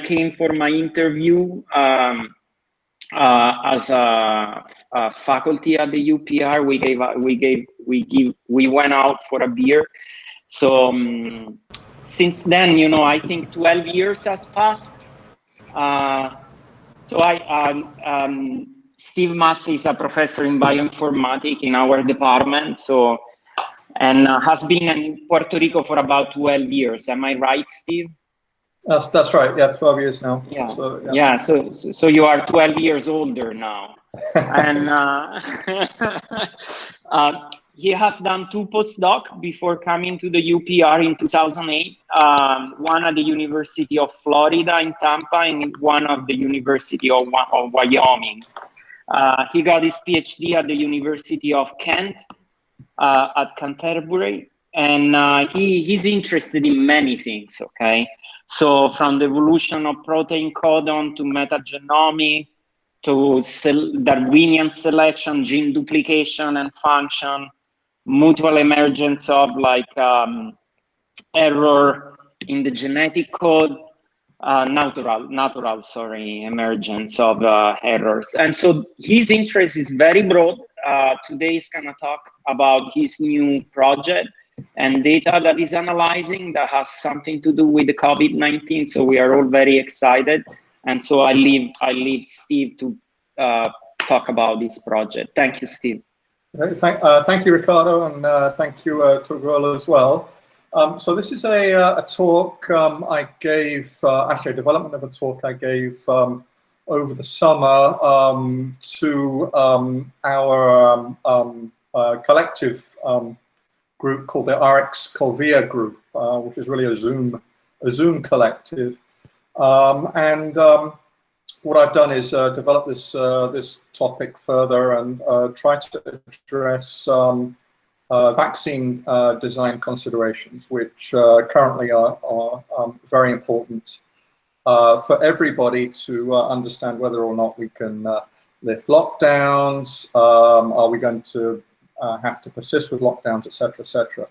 came for my interview as a faculty at the UPR, we went out for a beer. So since then, you know, I think 12 years has passed. So Steve Massey is a professor in bioinformatics in our department. So, and has been in Puerto Rico for about 12 years. Am I right, Steve? That's right. Yeah, 12 years now. Yeah. So, yeah. Yeah. So you are 12 years older now, and he has done 2 postdocs before coming to the UPR in 2008. One at the University of Florida in Tampa, and one at the University of Wyoming. He got his PhD at the University of Kent at Canterbury, and he's interested in many things. Okay. So from the evolution of protein codon to metagenomics to Darwinian selection, gene duplication and function, mutual emergence of like error in the genetic code, natural emergence of errors. And so his interest is very broad. Today he's gonna talk about his new project and data that he's analyzing that has something to do with the COVID-19. So we are all very excited. And so I leave Steve to talk about this project. Thank you, Steve. Thank you, Ricardo, and thank you to Gurul as well. So this is a talk I gave, actually a development of a talk I gave over the summer to our collective group called the RX-Covia group, which is really a Zoom collective. What I've done is develop this this topic further and try to address vaccine design considerations, which currently are very important for everybody to understand whether or not we can lift lockdowns, are we going to have to persist with lockdowns, etc., etc.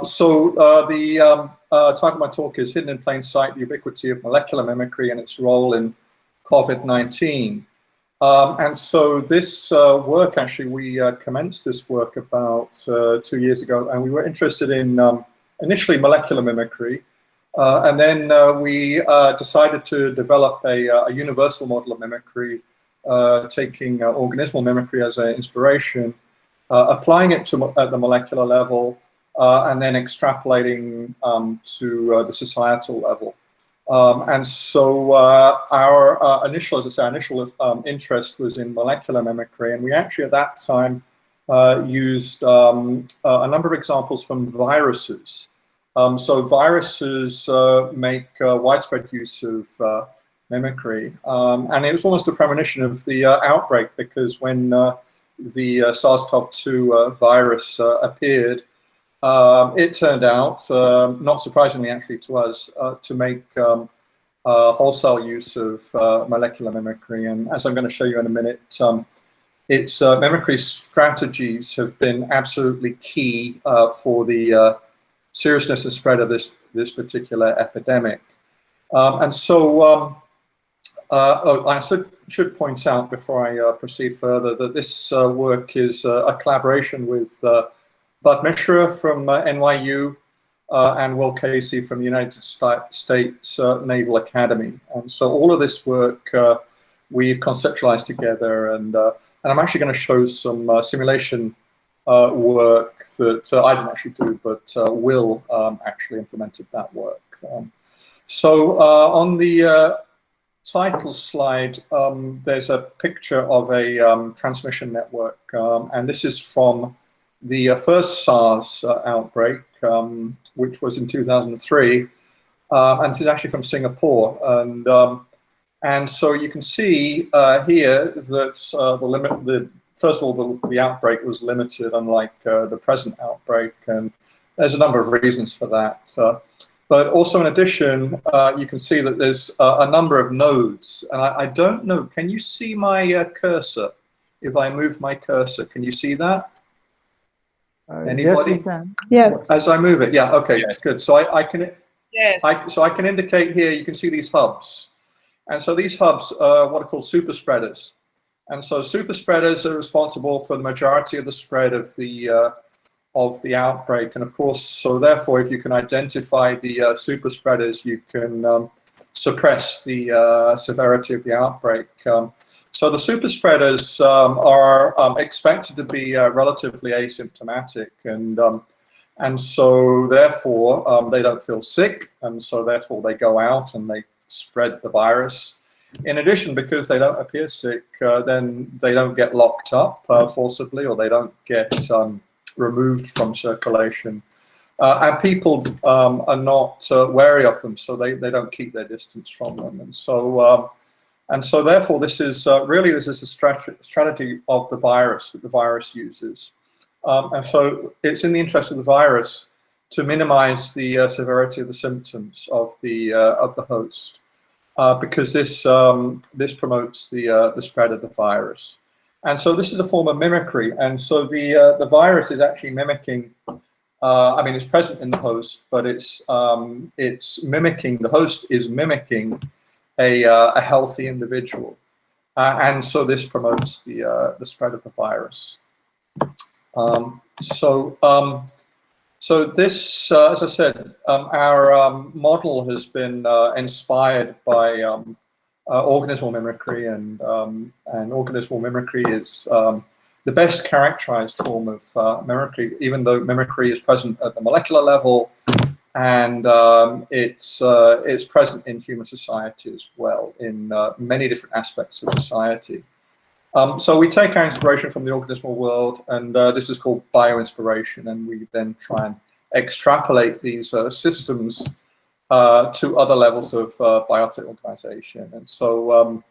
So the title of my talk is Hidden in Plain Sight, the Ubiquity of Molecular Mimicry and its Role in COVID-19. And so this work, actually, we commenced this work about 2 years ago, and we were interested in initially molecular mimicry, and then we decided to develop a universal model of mimicry, taking organismal mimicry as an inspiration, applying it to at the molecular level, and then extrapolating to the societal level. And so our initial, as I say, initial interest was in molecular mimicry, and we actually at that time used a number of examples from viruses. So viruses make widespread use of mimicry, and it was almost a premonition of the outbreak, because when the SARS-CoV-2 virus appeared, it turned out, not surprisingly actually to us, to make wholesale use of molecular mimicry. And as I'm going to show you in a minute, its mimicry strategies have been absolutely key for the seriousness and spread of this particular epidemic. And so I should point out before I proceed further that this work is a collaboration with Bud Mishra from NYU and Will Casey from the United States Naval Academy. And so all of this work we've conceptualized together, and I'm actually going to show some simulation work that I didn't actually do, but Will actually implemented that work. So on the title slide, there's a picture of a transmission network, and this is from the first SARS outbreak, which was in 2003, and this is actually from Singapore. And so you can see here that first of all, the outbreak was limited, unlike the present outbreak, and there's a number of reasons for that. But also, in addition, you can see that there's a number of nodes, and I don't know, can you see my cursor? If I move my cursor, can you see that? Anybody? Yes, we can. Yes. As I move it, yeah, okay, yes. Good. So I can. Yes. So I can indicate here, you can see these hubs. And so these hubs are what are called super spreaders. And so super spreaders are responsible for the majority of the spread of the outbreak. And of course, so therefore, if you can identify the super spreaders, you can suppress the severity of the outbreak. So the super spreaders are expected to be relatively asymptomatic, and so therefore they don't feel sick, and so therefore they go out and they spread the virus. In addition, because they don't appear sick, then they don't get locked up forcibly, or they don't get removed from circulation. And people are not wary of them, so they don't keep their distance from them. And so therefore, this is a strategy of the virus that the virus uses. And so it's in the interest of the virus to minimize the severity of the symptoms of the host, because this promotes the spread of the virus. And so this is a form of mimicry. And so the virus is actually mimicking. I mean, it's present in the host, but it's mimicking. The host is mimicking a healthy individual, and so this promotes the spread of the virus. So this, as I said, our model has been inspired by organismal mimicry, and organismal mimicry is the best characterized form of mimicry, even though mimicry is present at the molecular level, and it's present in human society as well, in many different aspects of society. So we take our inspiration from the organismal world, and this is called bioinspiration, and we then try and extrapolate these systems to other levels of biotic organization. And so,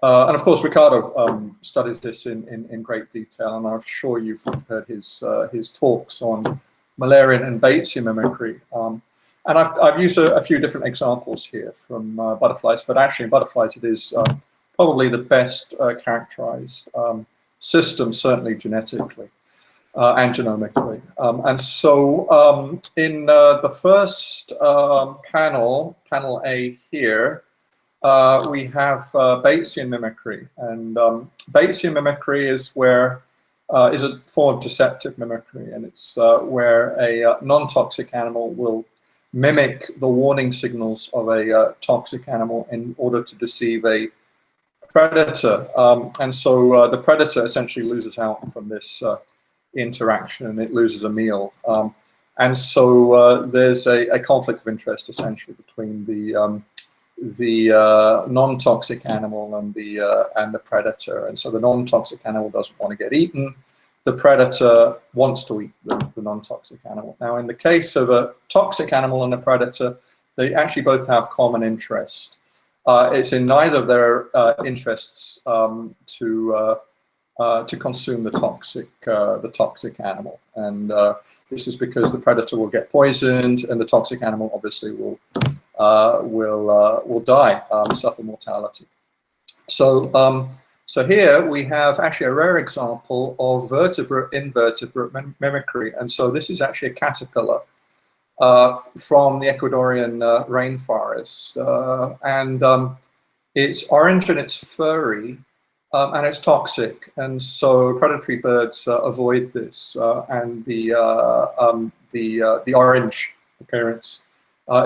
and of course, Ricardo studies this in great detail, and I'm sure you've heard his talks on Müllerian and Batesian mimicry. And I've used a few different examples here from butterflies, but actually in butterflies it is probably the best characterized system, certainly genetically and genomically. And so in the first panel A here, we have Batesian mimicry. And Batesian mimicry is where is a form of deceptive mimicry, and it's where a non-toxic animal will mimic the warning signals of a toxic animal in order to deceive a predator. And so the predator essentially loses out from this interaction, and it loses a meal. And so there's a conflict of interest essentially between the non-toxic animal and the predator. And so the non-toxic animal doesn't want to get eaten. The predator wants to eat the non-toxic animal. Now, in the case of a toxic animal and a predator, they actually both have common interest. It's in neither of their interests to consume the toxic animal, and this is because the predator will get poisoned, and the toxic animal obviously will die, suffer mortality. So here we have actually a rare example of vertebrate-invertebrate mimicry, and so this is actually a caterpillar from the Ecuadorian rainforest, and it's orange and it's furry, and it's toxic, and so predatory birds avoid this, and the orange appearance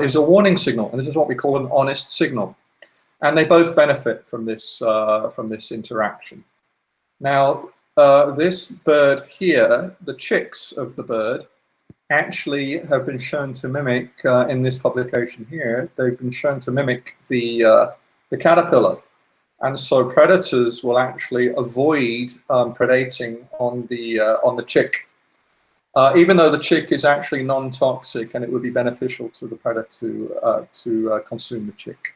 is a warning signal, and this is what we call an honest signal. And they both benefit from this interaction. Now, this bird here, the chicks of the bird, actually have been shown to mimic, in this publication here, they've been shown to mimic the caterpillar. And so predators will actually avoid predating on the chick, even though the chick is actually non-toxic, and it would be beneficial to the predator to consume the chick.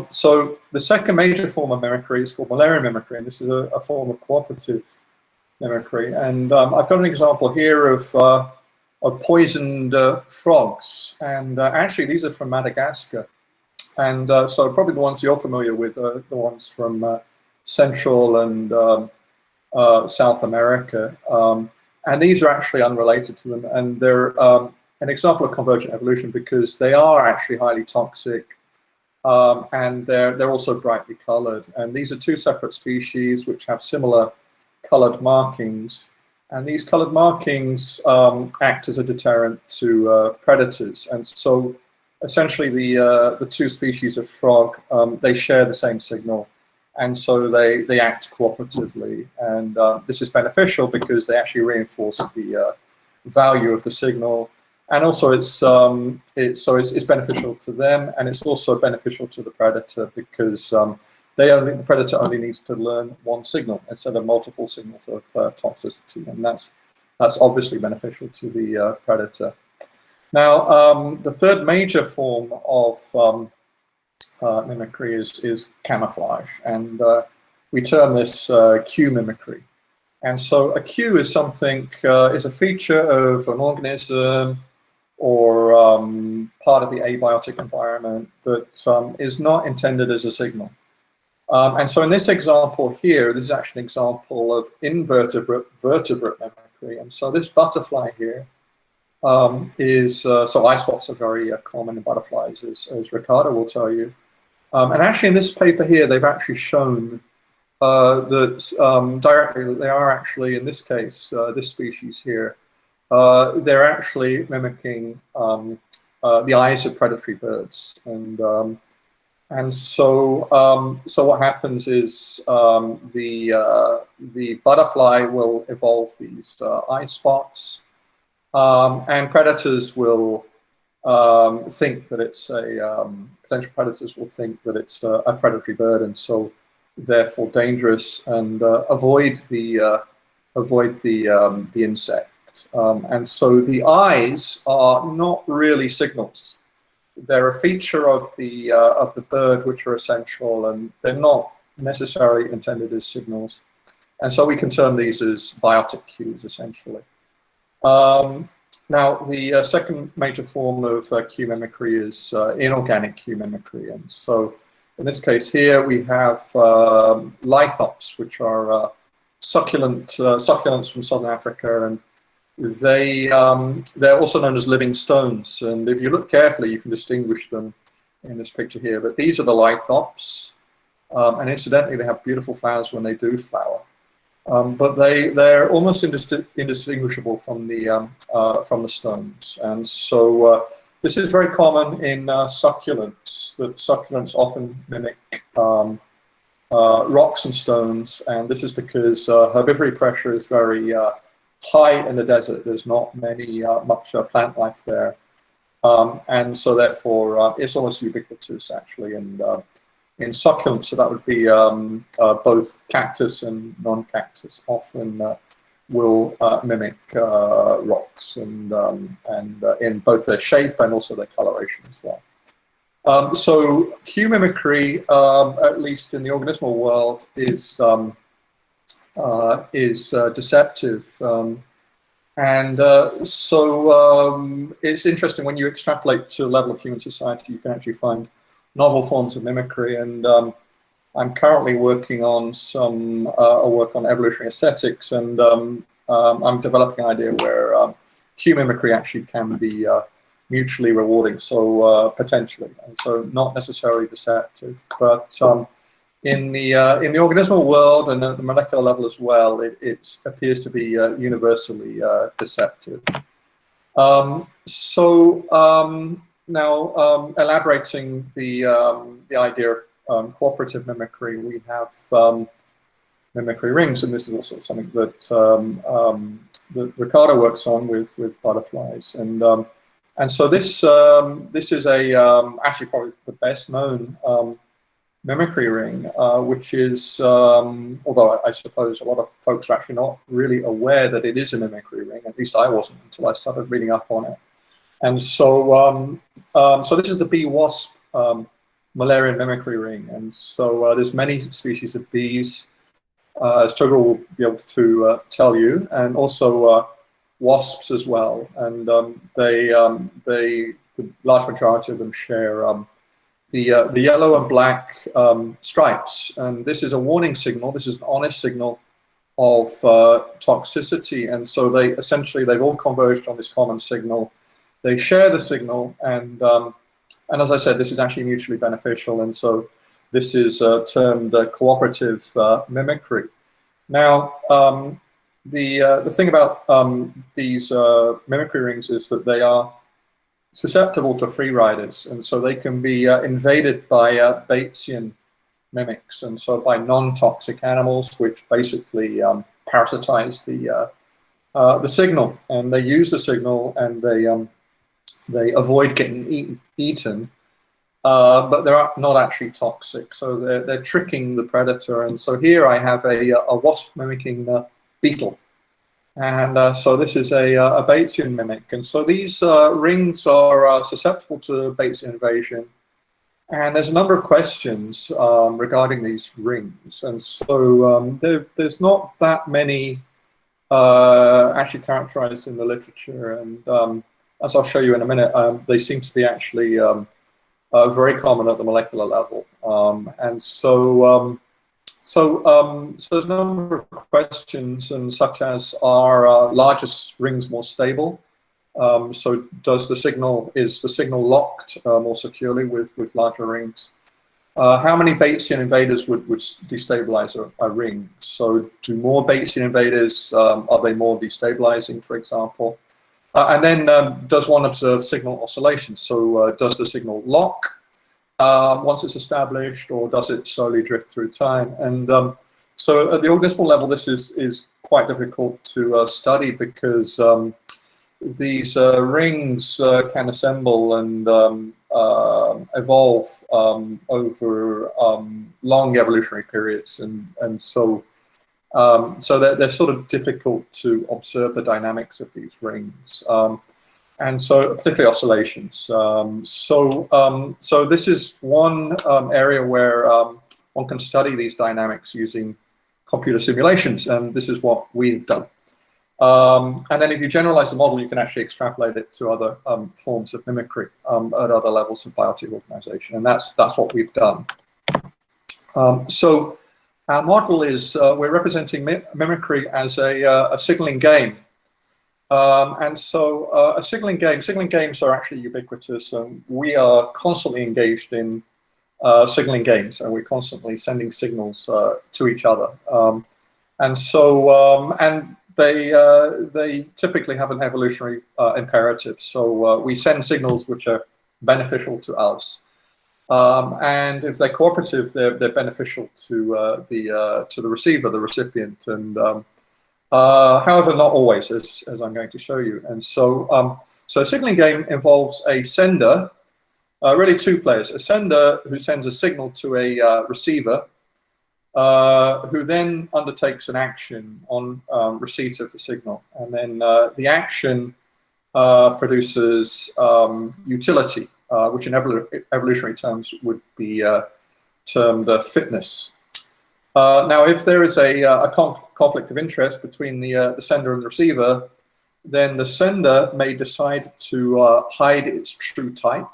So the second major form of mimicry is called Müllerian mimicry, and this is a form of cooperative mimicry. And I've got an example here of poisoned frogs, and actually these are from Madagascar. And so probably the ones you're familiar with are the ones from Central and South America. And these are actually unrelated to them, and they're an example of convergent evolution because they are actually highly toxic, and they're also brightly colored. And these are two separate species which have similar colored markings. And these colored markings act as a deterrent to predators. And so essentially the two species of frog, they share the same signal. And so they act cooperatively. And this is beneficial because they actually reinforce the value of the signal. And also it's beneficial to them, and it's also beneficial to the predator because the predator only needs to learn one signal instead of multiple signals of toxicity, and that's obviously beneficial to the predator. Now, the third major form of mimicry is camouflage, and we term this cue mimicry. And so a cue is something, is a feature of an organism or part of the abiotic environment that is not intended as a signal. And so in this example here, this is actually an example of invertebrate vertebrate mimicry. And so this butterfly here so eye spots are very common in butterflies, as Ricardo will tell you. And actually in this paper here, they've actually shown that directly that they are actually, in this case, this species here, they're actually mimicking the eyes of predatory birds, and so what happens is the butterfly will evolve these eye spots, and predators will think that it's potential predators will think that it's a predatory bird, and so therefore dangerous, and avoid the insect. And so the eyes are not really signals. They're a feature of the bird which are essential, and they're not necessarily intended as signals. And so we can term these as biotic cues, essentially. Now, the second major form of cue mimicry is inorganic cue mimicry. And so in this case here, we have lithops, which are succulents from Southern Africa, and they're also known as living stones. And if you look carefully, you can distinguish them in this picture here. But these are the lithops, and incidentally, they have beautiful flowers when they do flower. But they're almost indistinguishable from the stones. And so this is very common in succulents. That succulents often mimic rocks and stones, and this is because herbivory pressure is very high in the desert. There's not much plant life there, and so therefore it's almost ubiquitous actually. And in succulents, so that would be both cactus and non-cactus, often will mimic rocks, and in both their shape and also their coloration as well. So cue mimicry, at least in the organismal world, is deceptive, and so it's interesting when you extrapolate to the level of human society, you can actually find novel forms of mimicry. And I'm currently working on some work on evolutionary aesthetics, and I'm developing an idea where cue mimicry actually can be mutually rewarding, so potentially, and so not necessarily deceptive, but in the organismal world and at the molecular level as well, it appears to be universally deceptive. Now, elaborating the idea of cooperative mimicry, we have mimicry rings, and this is also something that that Ricardo works on with butterflies, and so this is actually probably the best known mimicry ring, which is, although I suppose a lot of folks are actually not really aware that it is a mimicry ring, at least I wasn't until I started reading up on it. And so, so this is the bee wasp Malarian mimicry ring, and so there's many species of bees, as Togo will be able to tell you, and also wasps as well, and the large majority of them share the yellow and black stripes, and this is a warning signal. This is an honest signal of toxicity, and so they've all converged on this common signal. they share the signal, and as I said, this is actually mutually beneficial, and so this is termed cooperative mimicry. Now, the thing about these mimicry rings is that they are susceptible to free riders, and so they can be invaded by Batesian mimics, and so by non-toxic animals, which basically parasitize the signal, and they use the signal, and they avoid getting eaten, but they're not actually toxic, so they're tricking the predator. And so here I have a wasp mimicking beetle, and so this is a Batesian mimic, and so these rings are susceptible to Batesian invasion. And there's a number of questions regarding these rings, and so there's not that many actually characterized in the literature, and as I'll show you in a minute, they seem to be actually very common at the molecular level, and so there's a number of questions, and such as, are largest rings more stable? So is the signal locked more securely with larger rings? How many Batesian invaders would destabilize a ring? So do more Batesian invaders, are they more destabilizing, for example? And then does one observe signal oscillations? So does the signal lock once it's established, or does it slowly drift through time? And so at the organismal level, this is quite difficult to study, because these rings can assemble and evolve over long evolutionary periods, and so they're sort of difficult to observe the dynamics of these rings, and so particularly oscillations. So this is one area where one can study these dynamics using computer simulations, and this is what we've done. And then if you generalize the model, you can actually extrapolate it to other forms of mimicry at other levels of biotic organization, and that's what we've done. So our model is, we're representing mimicry as a signaling game. And so a signaling games are actually ubiquitous, and we are constantly engaged in signaling games, and we're constantly sending signals to each other. And so, they typically have an evolutionary imperative. So we send signals which are beneficial to us, and if they're cooperative, they're beneficial to the receiver, the recipient. And however, not always, as I'm going to show you. And so, so a signaling game involves a sender, really two players: a sender who sends a signal to a receiver, who then undertakes an action on receipt of the signal, and then the action produces utility, which in evolutionary terms would be termed fitness. Now, if there is a conflict of interest between the sender and the receiver, then the sender may decide to hide its true type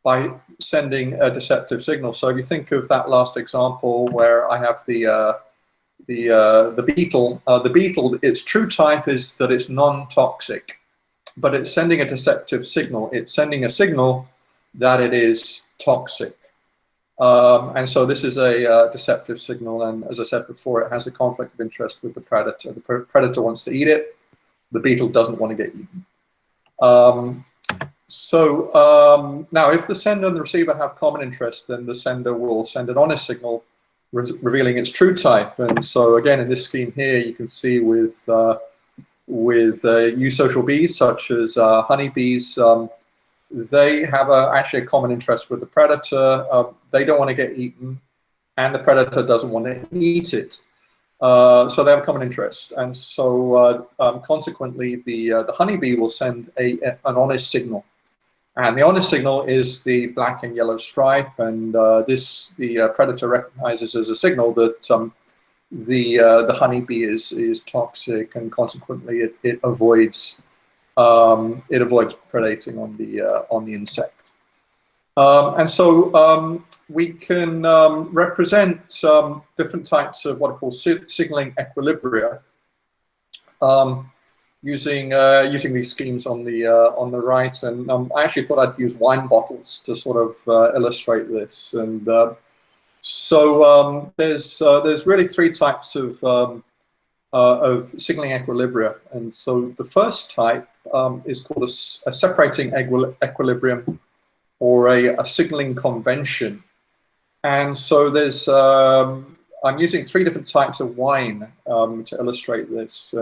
by sending a deceptive signal. So if you think of that last example where I have the beetle, its true type is that it's non-toxic, but it's sending a deceptive signal. It's sending a signal that it is toxic. And so this is a deceptive signal, and as I said before, it has a conflict of interest with the predator. The predator wants to eat it, the beetle doesn't want to get eaten. Now, if the sender and the receiver have common interest, then the sender will send an honest signal revealing its true type. And so again, in this scheme here, you can see with eusocial bees, such as honeybees, they have actually a common interest with the predator. They don't want to get eaten, and the predator doesn't want to eat it. So they have a common interest, and so consequently, the honeybee will send an honest signal, and the honest signal is the black and yellow stripe, and the predator recognizes as a signal that the honeybee is toxic, and consequently it avoids predating on the insect. And so we can represent different types of what are called signaling equilibria. using these schemes on the right, and I actually thought I'd use wine bottles to sort of illustrate this. And so there's really three types of signaling equilibria, and so the first type is called a separating equilibrium, or a signaling convention. And so there's I'm using three different types of wine to illustrate this,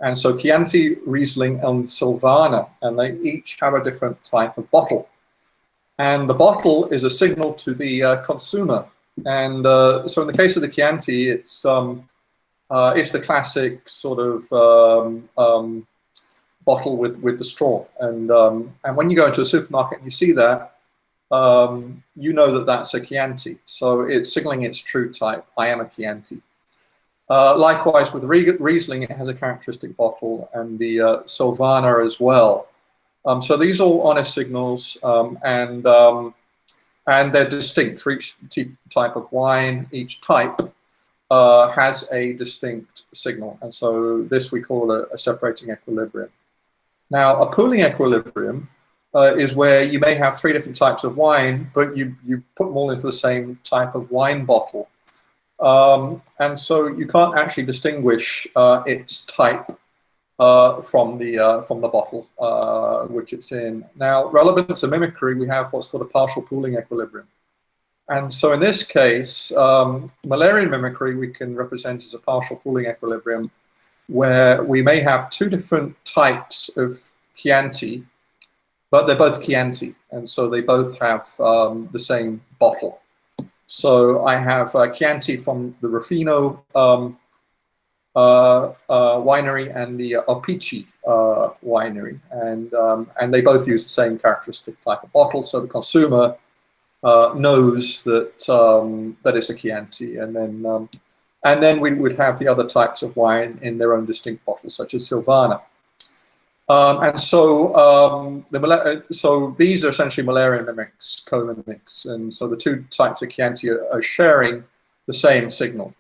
and so Chianti, Riesling, and Silvaner, and they each have a different type of bottle. And the bottle is a signal to the consumer. And so in the case of the Chianti, it's the classic sort of bottle with the straw. And when you go into a supermarket and you see that, you know that that's a Chianti. So it's signaling its true type. I am a Chianti. Likewise, with Riesling, it has a characteristic bottle, and the Silvaner as well. So these are all honest signals, and they're distinct for each type of wine. Each type has a distinct signal, and so this we call a separating equilibrium. Now, a pooling equilibrium is where you may have three different types of wine, but you put them all into the same type of wine bottle. And so you can't actually distinguish its type from the bottle which it's in. Now, relevant to mimicry, we have what's called a partial pooling equilibrium. And so in this case, Müllerian mimicry we can represent as a partial pooling equilibrium, where we may have two different types of Chianti, but they're both Chianti, and so they both have the same bottle. So I have Chianti from the Ruffino winery and the Alpici winery, and they both use the same characteristic type of bottle. So the consumer knows that that it's a Chianti, and then we would have the other types of wine in their own distinct bottles, such as Silvaner. And so, so these are essentially Müllerian mimics, co-mimics, and so the two types of Chianti are sharing the same signal,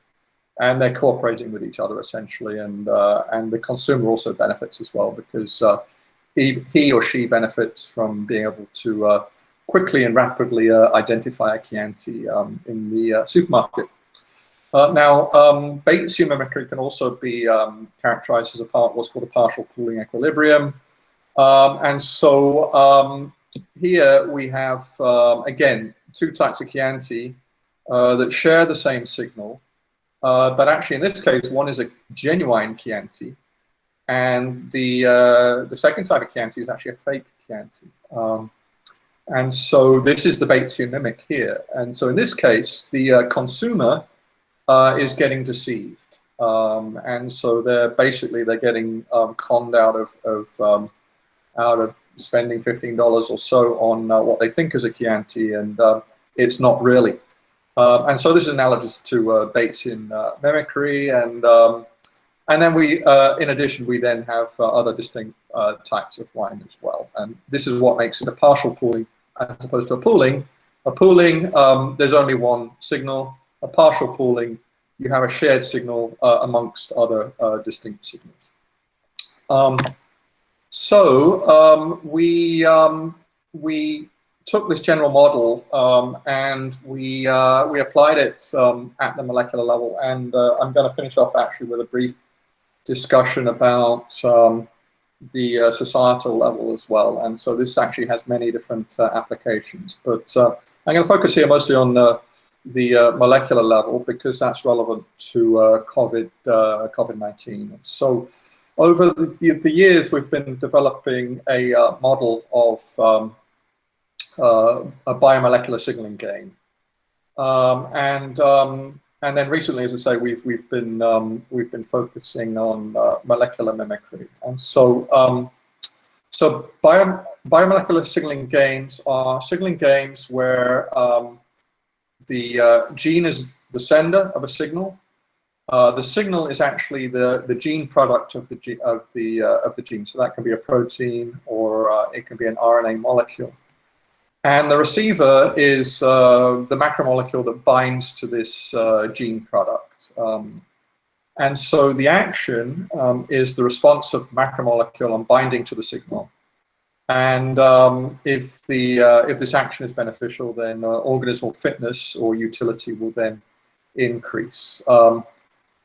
and they're cooperating with each other essentially, and the consumer also benefits as well, because he or she benefits from being able to quickly and rapidly identify a Chianti in the supermarket. Now, Batesian mimicry can also be characterized as what's called a partial pooling equilibrium. And so here we have, again, two types of Chianti that share the same signal. But actually, in this case, one is a genuine Chianti, and the second type of Chianti is actually a fake Chianti. And so this is the Batesian mimic here. And so in this case, the consumer is getting deceived, and so they're getting conned out of spending $15 or so on what they think is a Chianti, and it's not really. And so this is analogous to Batesian mimicry, and then we, in addition, we then have other distinct types of wine as well, and this is what makes it a partial pooling as opposed to a pooling. A pooling, there's only one signal. A partial pooling, you have a shared signal amongst other distinct signals. We took this general model and we applied it at the molecular level, and I'm going to finish off actually with a brief discussion about the societal level as well. And so this actually has many different applications, but I'm going to focus here mostly on the molecular level, because that's relevant to COVID-19. So over the years, we've been developing a model of a biomolecular signaling gain, and then recently, as I say, we've been focusing on molecular mimicry. And so biomolecular signaling gains are signaling gains where the gene is the sender of a signal. The signal is actually the gene product of the gene. So that can be a protein, or it can be an RNA molecule. And the receiver is the macromolecule that binds to this gene product. And so the action is the response of the macromolecule on binding to the signal. And if this action is beneficial, then organismal fitness or utility will then increase.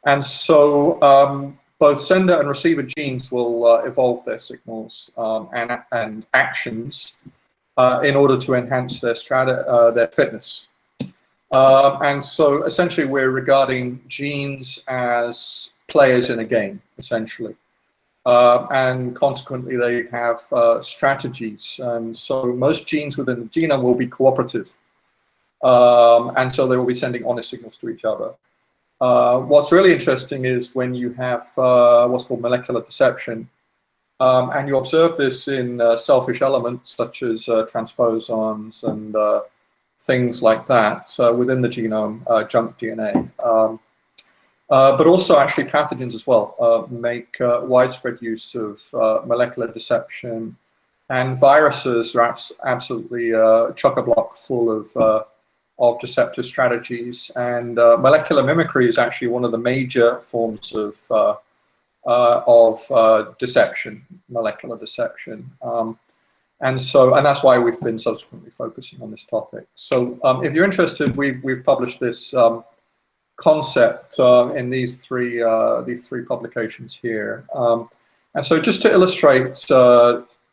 And so both sender and receiver genes will evolve their signals and actions in order to enhance their fitness. And so essentially we're regarding genes as players in a game, essentially. And consequently they have strategies. And so most genes within the genome will be cooperative. And so they will be sending honest signals to each other. What's really interesting is when you have what's called molecular deception, and you observe this in selfish elements such as transposons and things like that within the genome, junk DNA. But also actually pathogens as well make widespread use of molecular deception, and viruses are absolutely chock-a-block full of deceptive strategies, and molecular mimicry is actually one of the major forms of deception, molecular deception. And that's why we've been subsequently focusing on this topic. So if you're interested, we've published this concept in these three publications here. And so just to illustrate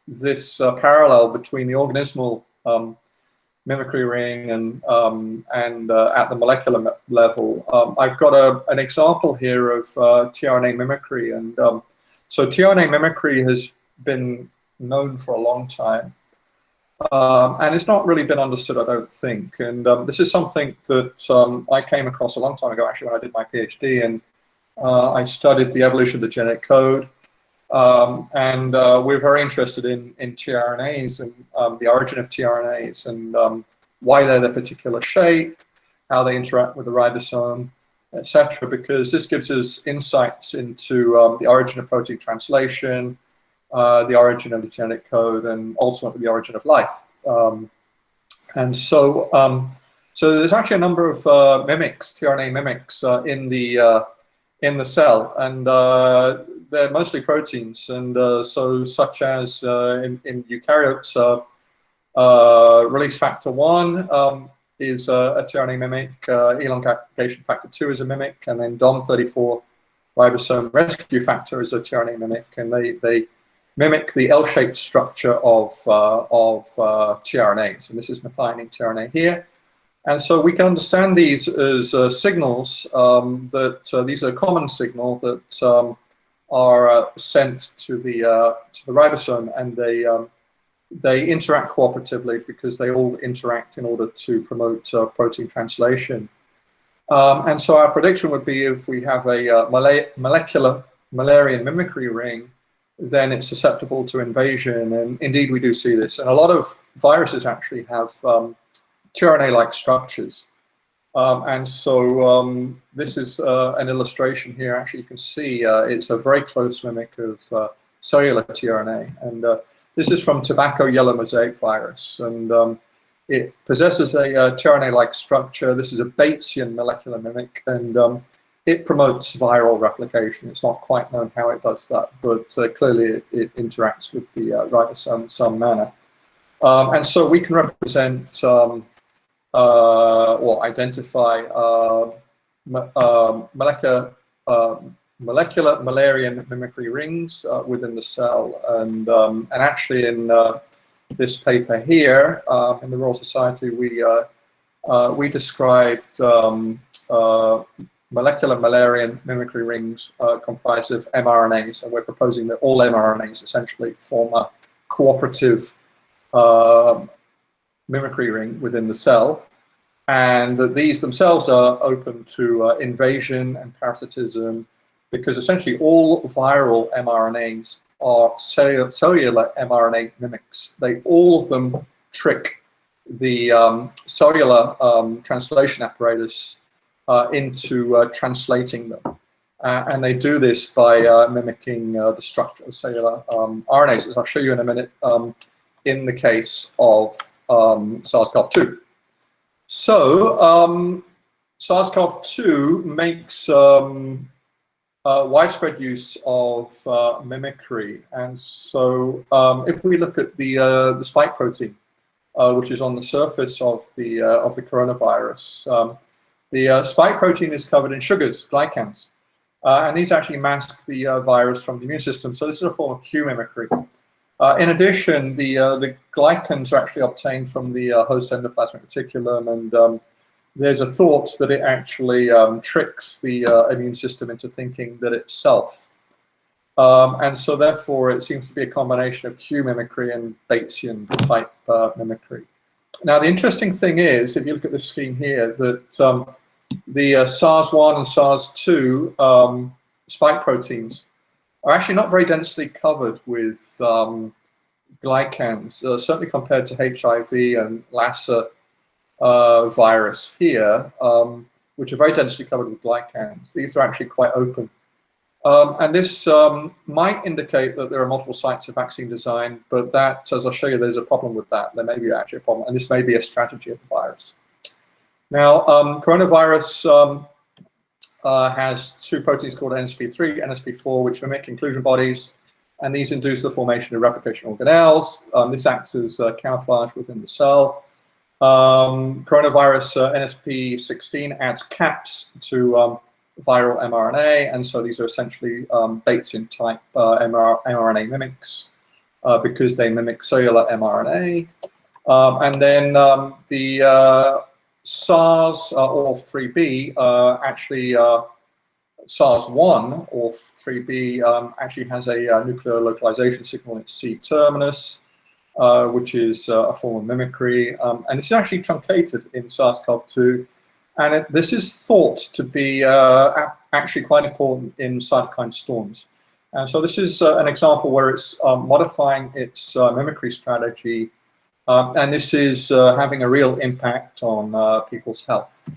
this parallel between the organismal mimicry ring and at the molecular level, I've got an example here of tRNA mimicry. And so tRNA mimicry has been known for a long time. And it's not really been understood, I don't think. And this is something that I came across a long time ago, actually, when I did my PhD. And I studied the evolution of the genetic code. And we're very interested in tRNAs and the origin of tRNAs and why they're the particular shape, how they interact with the ribosome, etc. Because this gives us insights into the origin of protein translation, the origin of the genetic code, and ultimately the origin of life. And so, so there's actually a number of mimics, tRNA mimics, in the cell, and they're mostly proteins. And so, such as in eukaryotes, release factor 1 is a tRNA mimic, elongation factor 2 is a mimic, and then DOM34 ribosome rescue factor is a tRNA mimic, and they mimic the L-shaped structure of tRNAs, and this is methionine tRNA here. And so we can understand these as signals that these are a common signal that are sent to the ribosome, and they interact cooperatively because they all interact in order to promote protein translation. And so our prediction would be if we have a molecular Müllerian mimicry ring, then it's susceptible to invasion, and indeed we do see this. And a lot of viruses actually have tRNA-like structures. And so this is an illustration here. Actually, you can see it's a very close mimic of cellular tRNA. And this is from tobacco yellow mosaic virus. And it possesses a tRNA-like structure. This is a Batesian molecular mimic, and it promotes viral replication. It's not quite known how it does that, but clearly it interacts with the ribosome in some manner. And so we can represent or identify molecular Müllerian mimicry rings within the cell. And actually in this paper here in the Royal Society, we described molecular Müllerian mimicry rings comprised of mRNAs, and we're proposing that all mRNAs essentially form a cooperative mimicry ring within the cell, and that these themselves are open to invasion and parasitism, because essentially all viral mRNAs are cellular mRNA mimics. All of them trick the cellular translation apparatus into translating them. And they do this by mimicking the structure of cellular RNAs, as I'll show you in a minute, in the case of SARS-CoV-2. So SARS-CoV-2 makes widespread use of mimicry. And so if we look at the spike protein, which is on the surface of the coronavirus, the spike protein is covered in sugars, glycans, and these actually mask the virus from the immune system. So this is a form of Q mimicry. In addition, the glycans are actually obtained from the host endoplasmic reticulum, and there's a thought that it actually tricks the immune system into thinking that it's self. And so therefore, it seems to be a combination of Q mimicry and Batesian type mimicry. Now, the interesting thing is, if you look at the scheme here, that the SARS-1 and SARS-2 spike proteins are actually not very densely covered with glycans, certainly compared to HIV and Lassa virus here, which are very densely covered with glycans. These are actually quite open. And this might indicate that there are multiple sites of vaccine design, but that, as I'll show you, there's a problem with that. There may be actually a problem, and this may be a strategy of the virus. Now, coronavirus has two proteins called NSP3, NSP4, which mimic inclusion bodies, and these induce the formation of replication organelles. This acts as camouflage within the cell. Coronavirus NSP16 adds caps to viral mRNA, and so these are essentially Batesian type mRNA mimics because they mimic cellular mRNA. And then the SARS or 3B actually SARS-1 or 3B actually has a nuclear localization signal in C terminus, which is a form of mimicry, and it's actually truncated in SARS-CoV-2, and this is thought to be actually quite important in cytokine storms. And so this is an example where it's modifying its mimicry strategy, and this is having a real impact on people's health.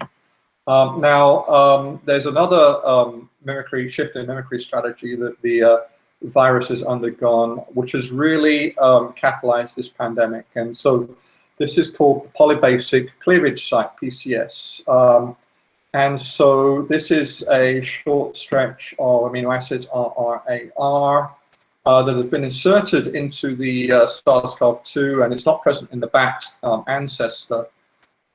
Now, there's another mimicry shift in mimicry strategy that the virus has undergone, which has really catalyzed this pandemic. And so this is called polybasic cleavage site, PCS. And so this is a short stretch of amino acids, RRAR, that has been inserted into the SARS-CoV-2, and it's not present in the bat ancestor.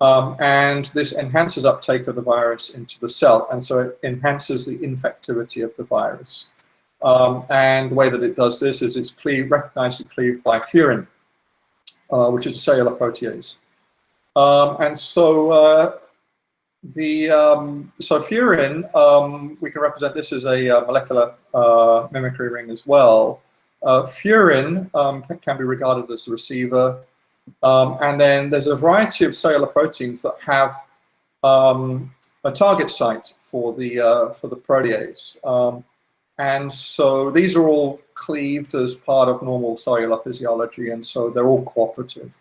And this enhances uptake of the virus into the cell, and so it enhances the infectivity of the virus. And the way that it does this is it's recognized and cleaved by furin, which is a cellular protease. And so so furin, we can represent this as a molecular mimicry ring as well. Furin can be regarded as a receiver. And then there's a variety of cellular proteins that have a target site for the protease. And so these are all cleaved as part of normal cellular physiology, and so they're all cooperative.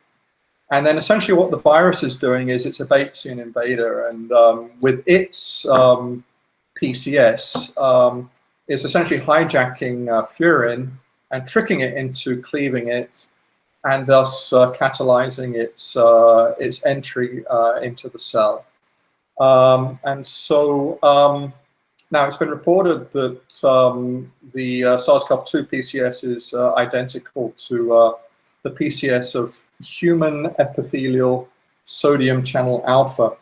And then essentially what the virus is doing is it's a Batesian invader, and with its PCS, it's essentially hijacking furin and tricking it into cleaving it, and thus catalyzing its entry into the cell. And so now it's been reported that the SARS-CoV-2 PCS is identical to the PCS of human epithelial sodium channel alpha,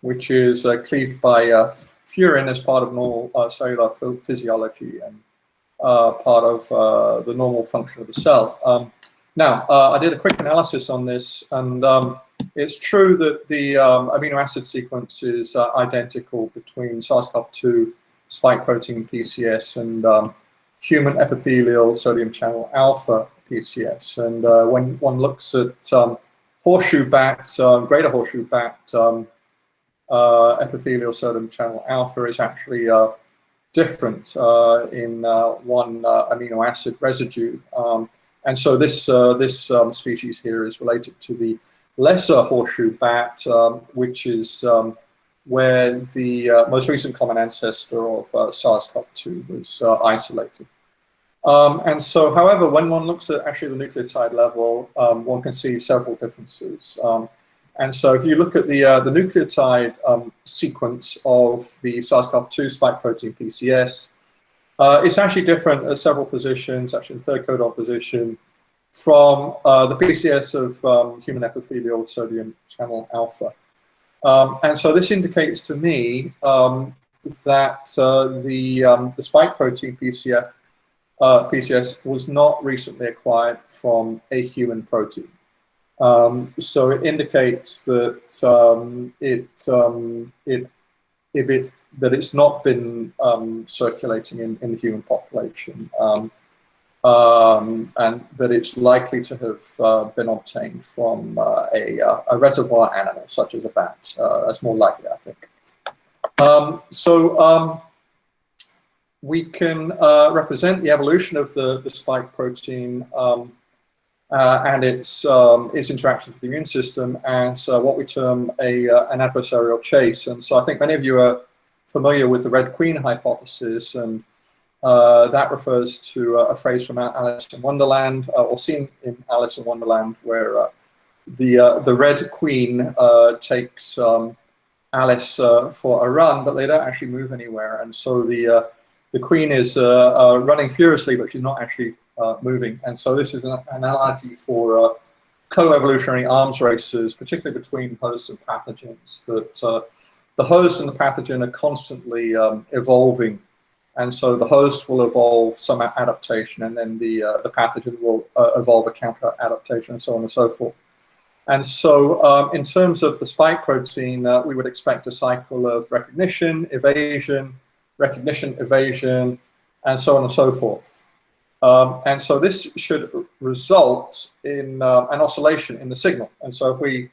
which is cleaved by furin as part of normal cellular physiology and part of the normal function of the cell. Now, I did a quick analysis on this, and it's true that the amino acid sequence is identical between SARS-CoV-2 spike protein PCS and human epithelial sodium channel alpha PCS. And when one looks at horseshoe bat, greater horseshoe bat epithelial sodium channel alpha is actually different in one amino acid residue. And so this species here is related to the lesser horseshoe bat, which is where the most recent common ancestor of SARS-CoV-2 was isolated. And so, however, when one looks at actually the nucleotide level, one can see several differences. And so if you look at the nucleotide sequence of the SARS-CoV-2 spike protein PCS, It's actually different at several positions, actually in third codon position, from the PCS of human epithelial sodium channel alpha. And so this indicates to me that the spike protein PCS was not recently acquired from a human protein. So it indicates that it's not been circulating in the human population, and that it's likely to have been obtained from a reservoir animal, such as a bat. That's more likely, I think. We can represent the evolution of the spike protein and its interactions with the immune system as what we term an adversarial chase. And so I think many of you are familiar with the Red Queen hypothesis, and that refers to a phrase from Alice in Wonderland, or seen in Alice in Wonderland, where the Red Queen takes Alice for a run, but they don't actually move anywhere. And so the Queen is running furiously, but she's not actually moving. And so this is an analogy for co-evolutionary arms races, particularly between hosts and pathogens, that the host and the pathogen are constantly evolving. And so the host will evolve some adaptation, and then the pathogen will evolve a counter adaptation, and so on and so forth. And so in terms of the spike protein, we would expect a cycle of recognition, evasion, recognition, evasion, and so on and so forth. And so this should result in an oscillation in the signal. And so if we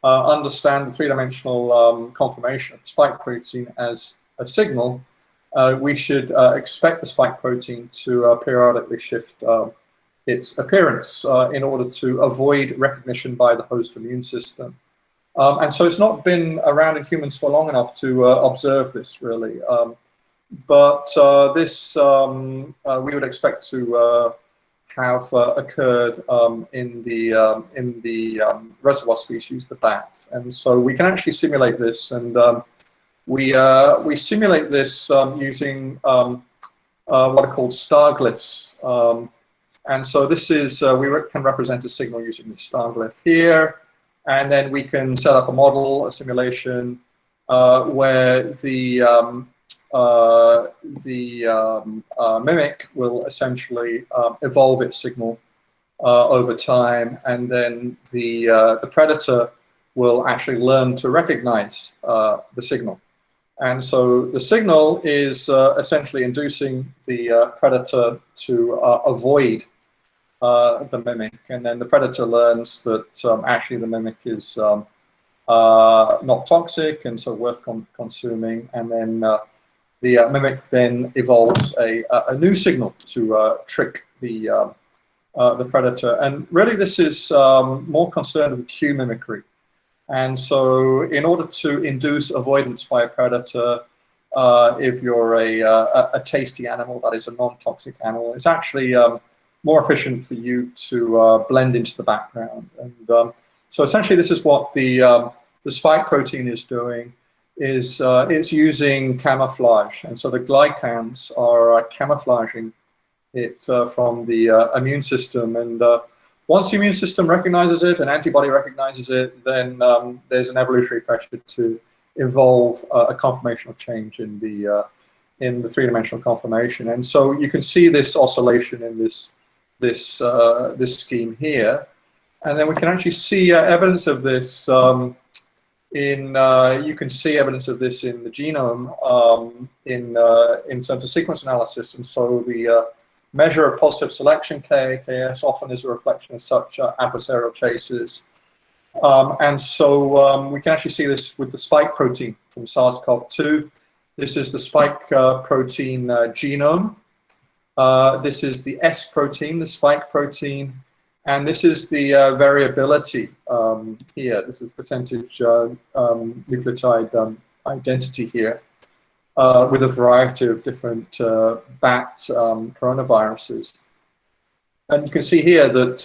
understand the three-dimensional conformation of the spike protein as a signal, we should expect the spike protein to periodically shift its appearance in order to avoid recognition by the host immune system. And so it's not been around in humans for long enough to observe this, really. But this we would expect to have occurred in the reservoir species, the bat. And so we can actually simulate this, and we simulate this using what are called star glyphs. And so this is, we can represent a signal using the star glyph here, and then we can set up a model, a simulation, where the mimic will essentially evolve its signal over time, and then the predator will actually learn to recognize the signal. And so the signal is essentially inducing the predator to avoid the mimic, and then the predator learns that actually the mimic is not toxic and so worth consuming, and then the mimic then evolves a new signal to trick the predator. And really this is more concerned with cue mimicry. And so in order to induce avoidance by a predator, if you're a tasty animal, that is a non-toxic animal, it's actually more efficient for you to blend into the background. And so essentially this is what the spike protein is doing, is it's using camouflage. And so the glycans are camouflaging it from the immune system. And once the immune system recognizes it, an antibody recognizes it, then there's an evolutionary pressure to evolve a conformational change in the three-dimensional conformation. And so you can see this oscillation in this scheme here, and then we can actually see evidence of this you can see evidence of this in the genome in terms of sequence analysis. And so the measure of positive selection, KAKS, often is a reflection of such adversarial chases. And so we can actually see this with the spike protein from SARS-CoV-2. This is the spike protein genome. This is the S protein, the spike protein, and this is the variability here. This is percentage nucleotide identity here with a variety of different bat coronaviruses. And you can see here that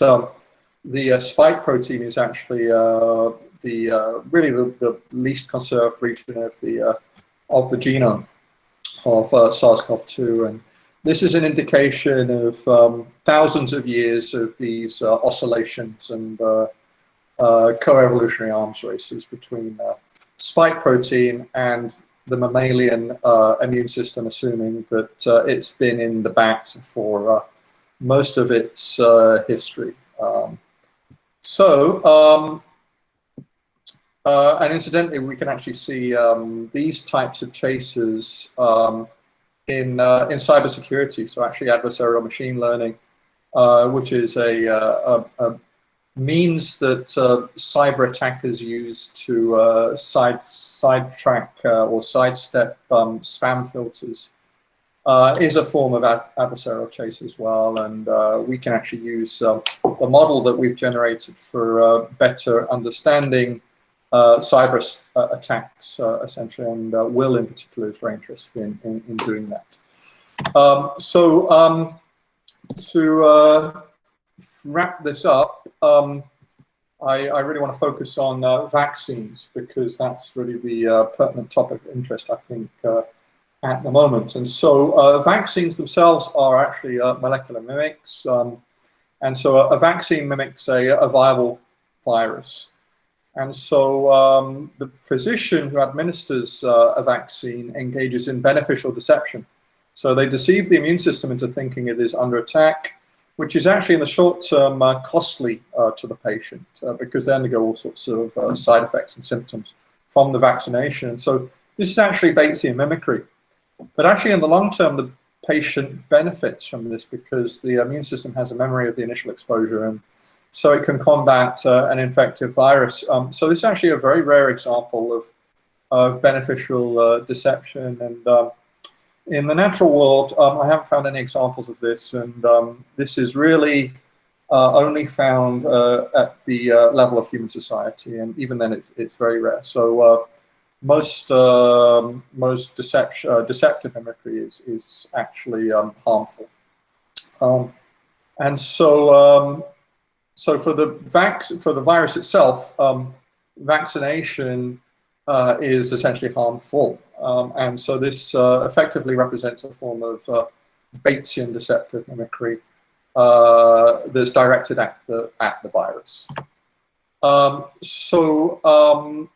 the spike protein is actually really the least conserved region of the genome of SARS-CoV-2. And this is an indication of thousands of years of these oscillations and co-evolutionary arms races between spike protein and the mammalian immune system, assuming that it's been in the bat for most of its history. And incidentally, we can actually see these types of chases in cybersecurity. So actually adversarial machine learning, which is a means that cyber attackers use to sidetrack or sidestep spam filters, is a form of adversarial chase as well. And we can actually use the model that we've generated for better understanding cyber attacks, essentially, and Will in particular is very interested in doing that. To wrap this up, I really want to focus on vaccines, because that's really the pertinent topic of interest, I think, at the moment. And so vaccines themselves are actually molecular mimics. And so a vaccine mimics a viable virus. And so the physician who administers a vaccine engages in beneficial deception. So they deceive the immune system into thinking it is under attack, which is actually in the short term costly to the patient, because they undergo all sorts of side effects and symptoms from the vaccination. So this is actually Batesian mimicry. But actually in the long term, the patient benefits from this, because the immune system has a memory of the initial exposure, and so it can combat an infective virus. So this is actually a very rare example of beneficial deception. And in the natural world, I haven't found any examples of this. And this is really only found at the level of human society. And even then, it's very rare. So most deceptive mimicry is actually harmful. And so for the virus itself, vaccination is essentially harmful. And so this effectively represents a form of Batesian deceptive mimicry that's directed at the virus. A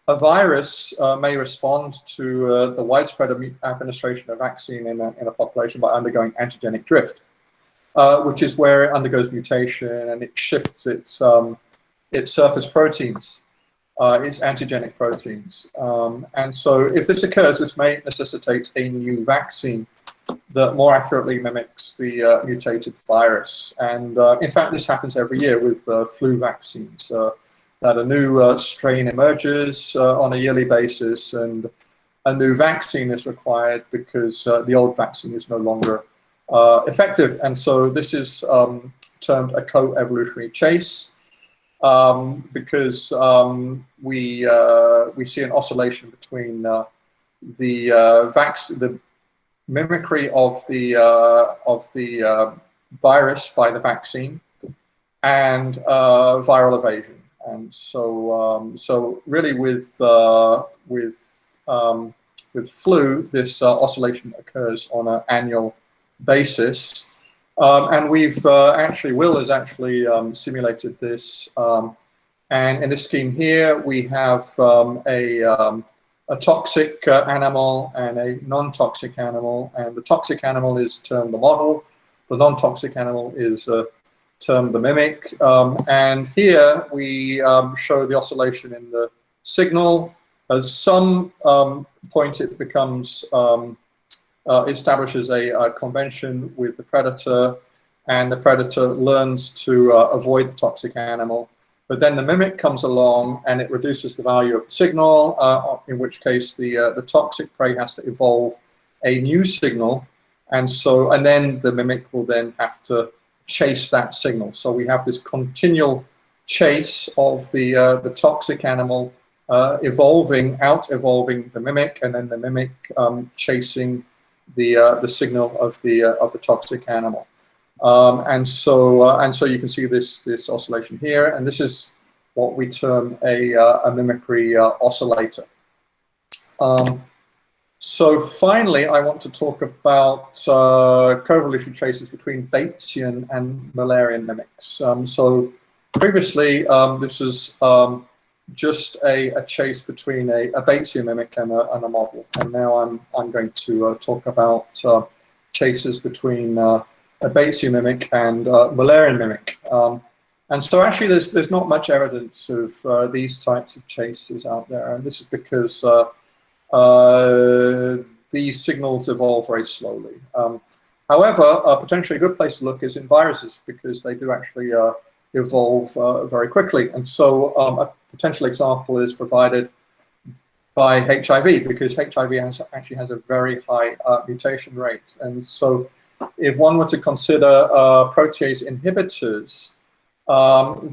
virus may respond to the widespread administration of vaccine in a population by undergoing antigenic drift, which is where it undergoes mutation and it shifts its surface proteins, its antigenic proteins. And so if this occurs, this may necessitate a new vaccine that more accurately mimics the mutated virus. And in fact, this happens every year with flu vaccines, that a new strain emerges on a yearly basis, and a new vaccine is required because the old vaccine is no longer effective. And so this is termed a co-evolutionary chase, because we see an oscillation between the mimicry of the virus by the vaccine and viral evasion. And so really with flu, this oscillation occurs on an annual basis. And Will has actually simulated this. And in this scheme here, we have a toxic animal and a non-toxic animal. And the toxic animal is termed the model. The non-toxic animal is termed the mimic. And here we show the oscillation in the signal. At some point, it becomes establishes a convention with the predator, and the predator learns to avoid the toxic animal. But then the mimic comes along and it reduces the value of the signal, in which case the toxic prey has to evolve a new signal. And then the mimic will then have to chase that signal. So we have this continual chase of the toxic animal out-evolving the mimic, and then the mimic chasing the signal of the toxic animal. And so you can see this oscillation here, and this is what we term a mimicry oscillator. So finally, I want to talk about co-evolution chases between Batesian and Müllerian mimics. So previously, this was just a chase between a Batesian mimic and a model. And now I'm going to talk about chases between a Batesian mimic and Müllerian mimic. And so actually there's not much evidence of these types of chases out there. And this is because these signals evolve very slowly. However, potentially a good place to look is in viruses, because they do actually evolve very quickly. And so a potential example is provided by HIV, because HIV actually has a very high mutation rate. And so if one were to consider protease inhibitors,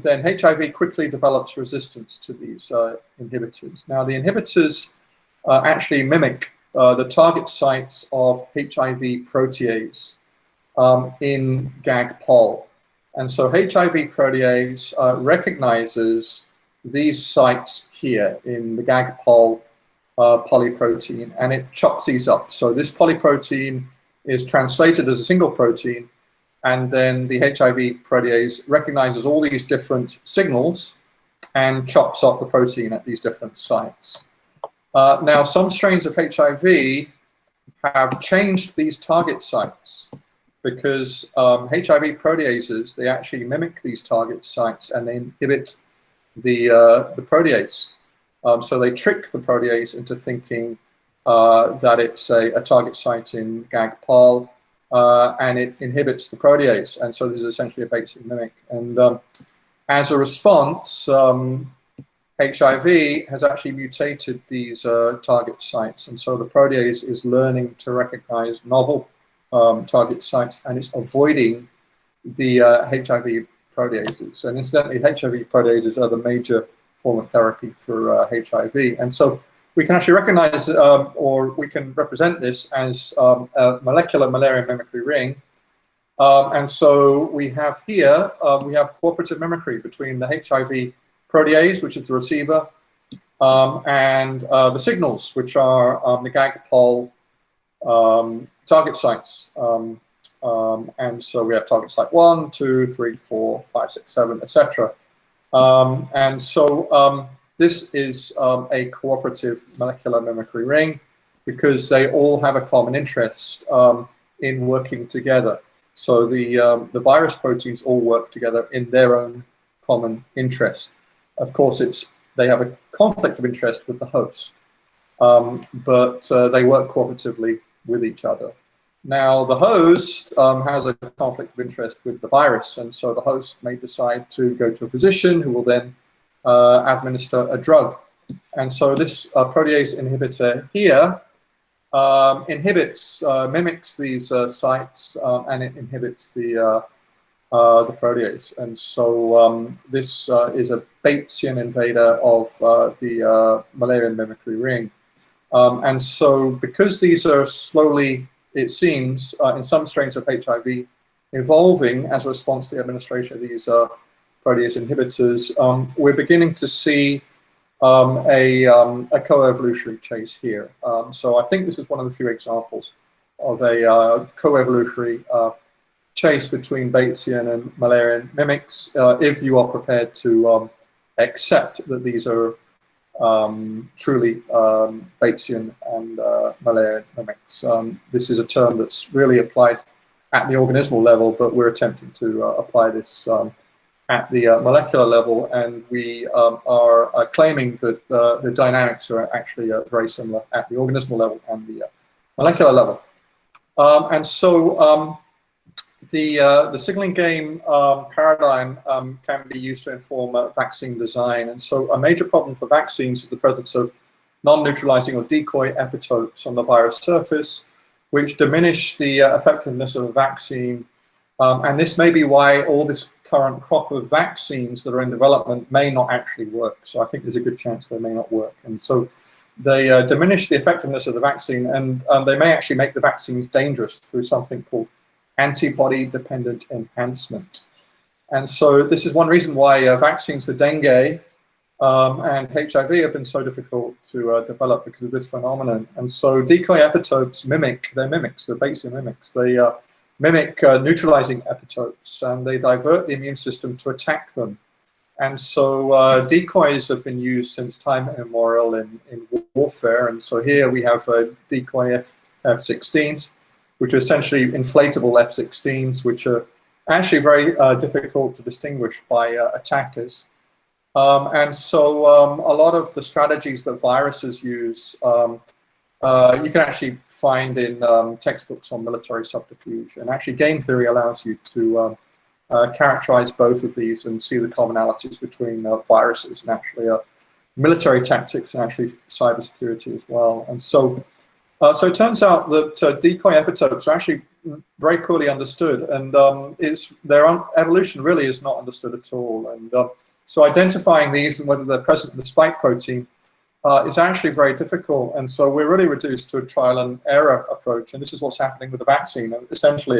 then HIV quickly develops resistance to these inhibitors. Now, the inhibitors actually mimic the target sites of HIV protease in GAG-POL. And so HIV protease recognizes these sites here in the GAG-POL polyprotein, and it chops these up. So this polyprotein is translated as a single protein, and then the HIV protease recognizes all these different signals and chops up the protein at these different sites. Now, some strains of HIV have changed these target sites, because HIV proteases, they actually mimic these target sites and they inhibit the protease. So they trick the protease into thinking that it's a target site in GAG-POL, and it inhibits the protease. And so this is essentially a Batesian mimic. And as a response, HIV has actually mutated these target sites. And so the protease is learning to recognize novel target sites, and it's avoiding the HIV proteases. And incidentally, HIV proteases are the major form of therapy for HIV. And so we can actually recognize, or we can represent this as a molecular Müllerian mimicry ring. And so we have here, we have cooperative mimicry between the HIV protease, which is the receiver, and the signals, which are the GAG-POL target sites. And so we have target site 1, 2, 3, 4, 5, 6, 7, etc. And so this is a cooperative molecular mimicry ring, because they all have a common interest in working together. So the virus proteins all work together in their own common interest. Of course, they have a conflict of interest with the host, but they work cooperatively with each other. Now, the host has a conflict of interest with the virus, and so the host may decide to go to a physician who will then administer a drug. And so this protease inhibitor here mimics these sites, and it inhibits the protease. And so this is a Batesian invader of the Müllerian mimicry ring. And so because these are slowly, it seems, in some strains of HIV, evolving as a response to the administration of these protease inhibitors, we're beginning to see a co-evolutionary chase here. So I think this is one of the few examples of a co-evolutionary chase between Batesian and Müllerian mimics, if you are prepared to accept that these are truly Batesian and Müllerian mimics. This is a term that's really applied at the organismal level, but we're attempting to apply this at the molecular level, and we are claiming that the dynamics are actually very similar at the organismal level and the molecular level. And so the signaling game paradigm can be used to inform vaccine design. And so a major problem for vaccines is the presence of non-neutralizing or decoy epitopes on the virus surface, which diminish the effectiveness of a vaccine. And this may be why all this current crop of vaccines that are in development may not actually work. So I think there's a good chance they may not work. And so they diminish the effectiveness of the vaccine, and they may actually make the vaccines dangerous through something called antibody-dependent enhancement. And so this is one reason why vaccines for dengue And HIV have been so difficult to develop because of this phenomenon. And so decoy epitopes they're mimics, they're Bayesian mimics. They mimic neutralizing epitopes, and they divert the immune system to attack them. And so decoys have been used since time immemorial in warfare. And so here we have decoy F-16s, which are essentially inflatable F-16s, which are actually very difficult to distinguish by attackers. And so a lot of the strategies that viruses use, you can actually find in textbooks on military subterfuge. And actually game theory allows you to characterize both of these and see the commonalities between viruses and actually military tactics and actually cybersecurity as well. And so, so it turns out that decoy epitopes are actually very poorly understood, and their evolution really is not understood at all. And so identifying these and whether they're present in the spike protein is actually very difficult. And so we're really reduced to a trial and error approach. And this is what's happening with the vaccine. And essentially,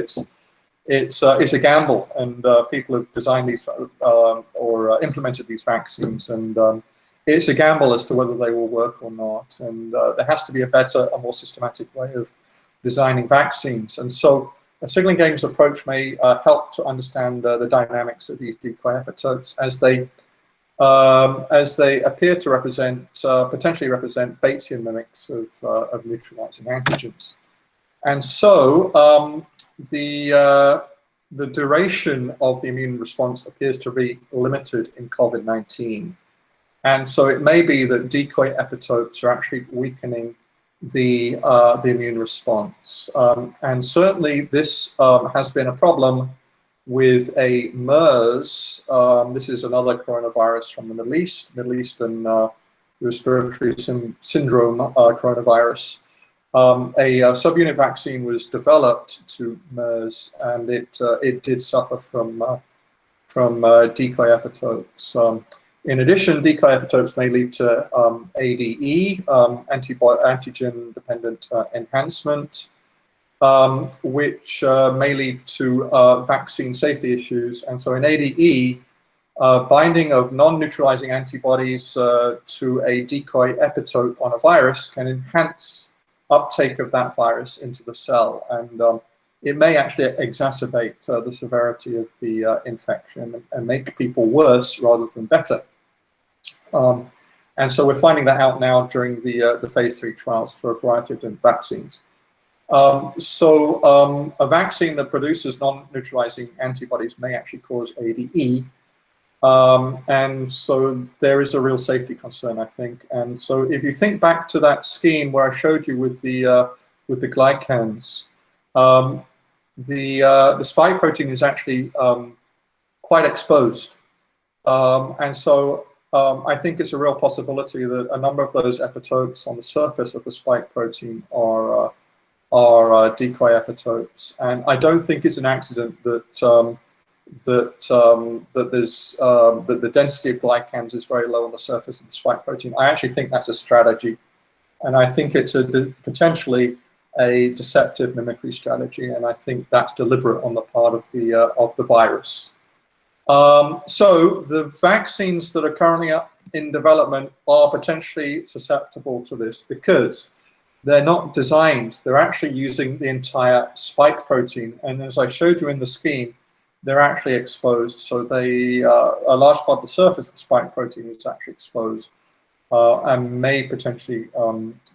it's a gamble, and people have designed these or implemented these vaccines, and it's a gamble as to whether they will work or not. And there has to be a better, a more systematic way of designing vaccines. And so a signaling games approach may help to understand the dynamics of these decoy epitopes as they appear to represent, potentially represent Bayesian mimics of neutralizing antigens. And so the duration of the immune response appears to be limited in COVID-19. And so it may be that decoy epitopes are actually weakening the immune response. And certainly this has been a problem with a MERS. This is another coronavirus from the Middle Eastern respiratory syndrome coronavirus. A subunit vaccine was developed to MERS, and it did suffer from decoy epitopes. In addition, decoy epitopes may lead to ADE, antigen-dependent enhancement, which may lead to vaccine safety issues. And so in ADE, binding of non-neutralizing antibodies to a decoy epitope on a virus can enhance uptake of that virus into the cell, and it may actually exacerbate the severity of the infection and make people worse rather than better. And so we're finding that out now during the phase 3 trials for a variety of different vaccines. A vaccine that produces non-neutralizing antibodies may actually cause ADE. And so there is a real safety concern, I think. And so if you think back to that scheme where I showed you with the glycans, the spike protein is actually quite exposed. And so I think it's a real possibility that a number of those epitopes on the surface of the spike protein are decoy epitopes. And I don't think it's an accident that that the density of glycans is very low on the surface of the spike protein. I actually think that's a strategy, and I think it's potentially a deceptive mimicry strategy, and I think that's deliberate on the part of the virus. So the vaccines that are currently in development are potentially susceptible to this because they're not designed. They're actually using the entire spike protein, and as I showed you in the scheme, they're actually exposed. So they, a large part of the surface of the spike protein is actually exposed and may potentially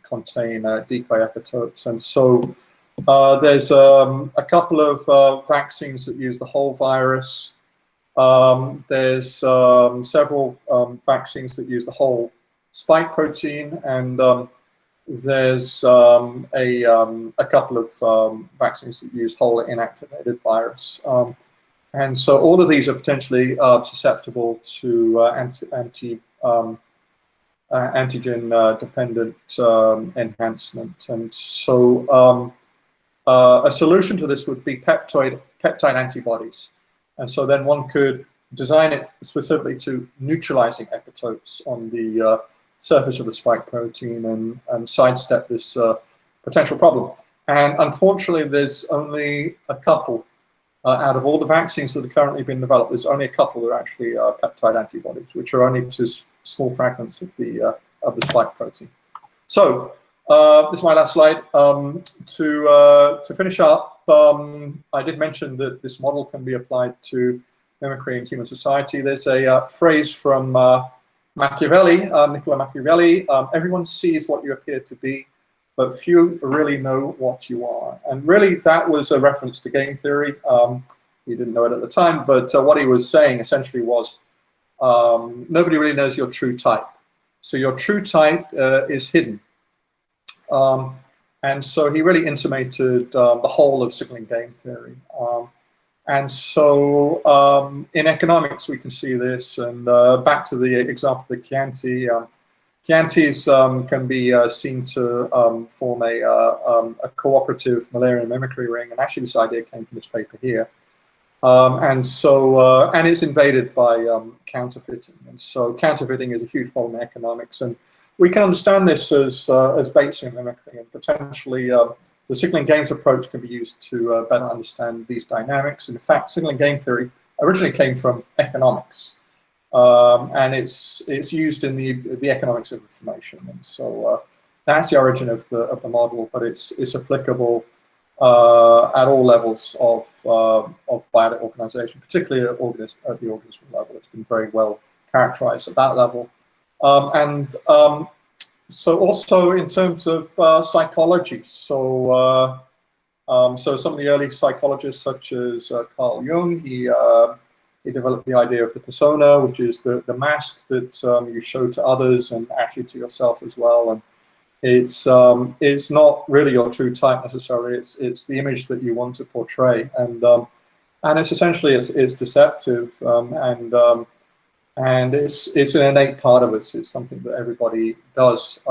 contain decoy epitopes. And so there's a couple of vaccines that use the whole virus. There's several vaccines that use the whole spike protein, and there's a couple of vaccines that use whole inactivated virus. And so all of these are potentially susceptible to antigen-dependent enhancement. And so a solution to this would be peptide antibodies. And so then one could design it specifically to neutralizing epitopes on the surface of the spike protein and sidestep this potential problem. And unfortunately, there's only a couple. Out of all the vaccines that are currently being developed, there's only a couple that are actually peptide antibodies, which are only to small fragments of the spike protein. So this is my last slide. To finish up, I did mention that this model can be applied to mimicry in human society. There's a phrase from Machiavelli, Niccolo Machiavelli: everyone sees what you appear to be, but few really know what you are. And really, that was a reference to game theory. He didn't know it at the time, but what he was saying essentially was, nobody really knows your true type. So your true type is hidden. And so he really intimated the whole of signaling game theory. And so in economics, we can see this. And back to the example of the Chianti. Chiantis can be seen to form a cooperative malaria mimicry ring. And actually, this idea came from this paper here. And it's invaded by counterfeiting. And so counterfeiting is a huge problem in economics. And we can understand this as Batesian mimicry, and potentially the signaling games approach can be used to better understand these dynamics. And in fact, signaling game theory originally came from economics, and it's used in the economics of information. And so that's the origin of the model, but it's applicable at all levels of biotic organization, particularly at the organism level. It's been very well characterized at that level. So also in terms of psychology, so some of the early psychologists, such as Carl Jung, he developed the idea of the persona, which is the mask that you show to others and actually to yourself as well. And it's not really your true type necessarily. It's the image that you want to portray, and it's essentially it's deceptive, and it's an innate part of us. It's something that everybody does,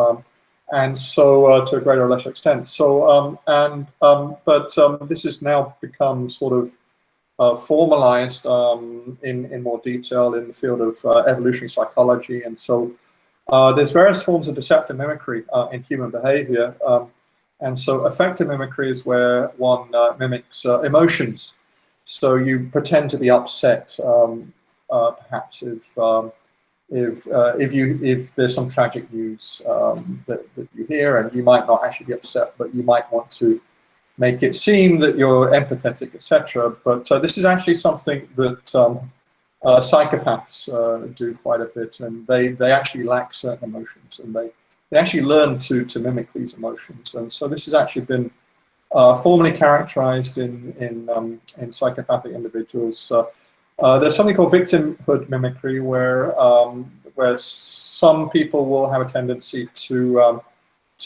and so to a greater or lesser extent. So but this has now become sort of formalized in more detail in the field of evolutionary psychology, and so there's various forms of deceptive mimicry in human behavior, and so affective mimicry is where one mimics emotions. So you pretend to be upset. Perhaps if there's some tragic news that you hear, and you might not actually be upset, but you might want to make it seem that you're empathetic, etc. But this is actually something that psychopaths do quite a bit, and they actually lack certain emotions, and they actually learn to mimic these emotions. And so this has actually been formally characterized in psychopathic individuals. There's something called victimhood mimicry, where some people will have a tendency to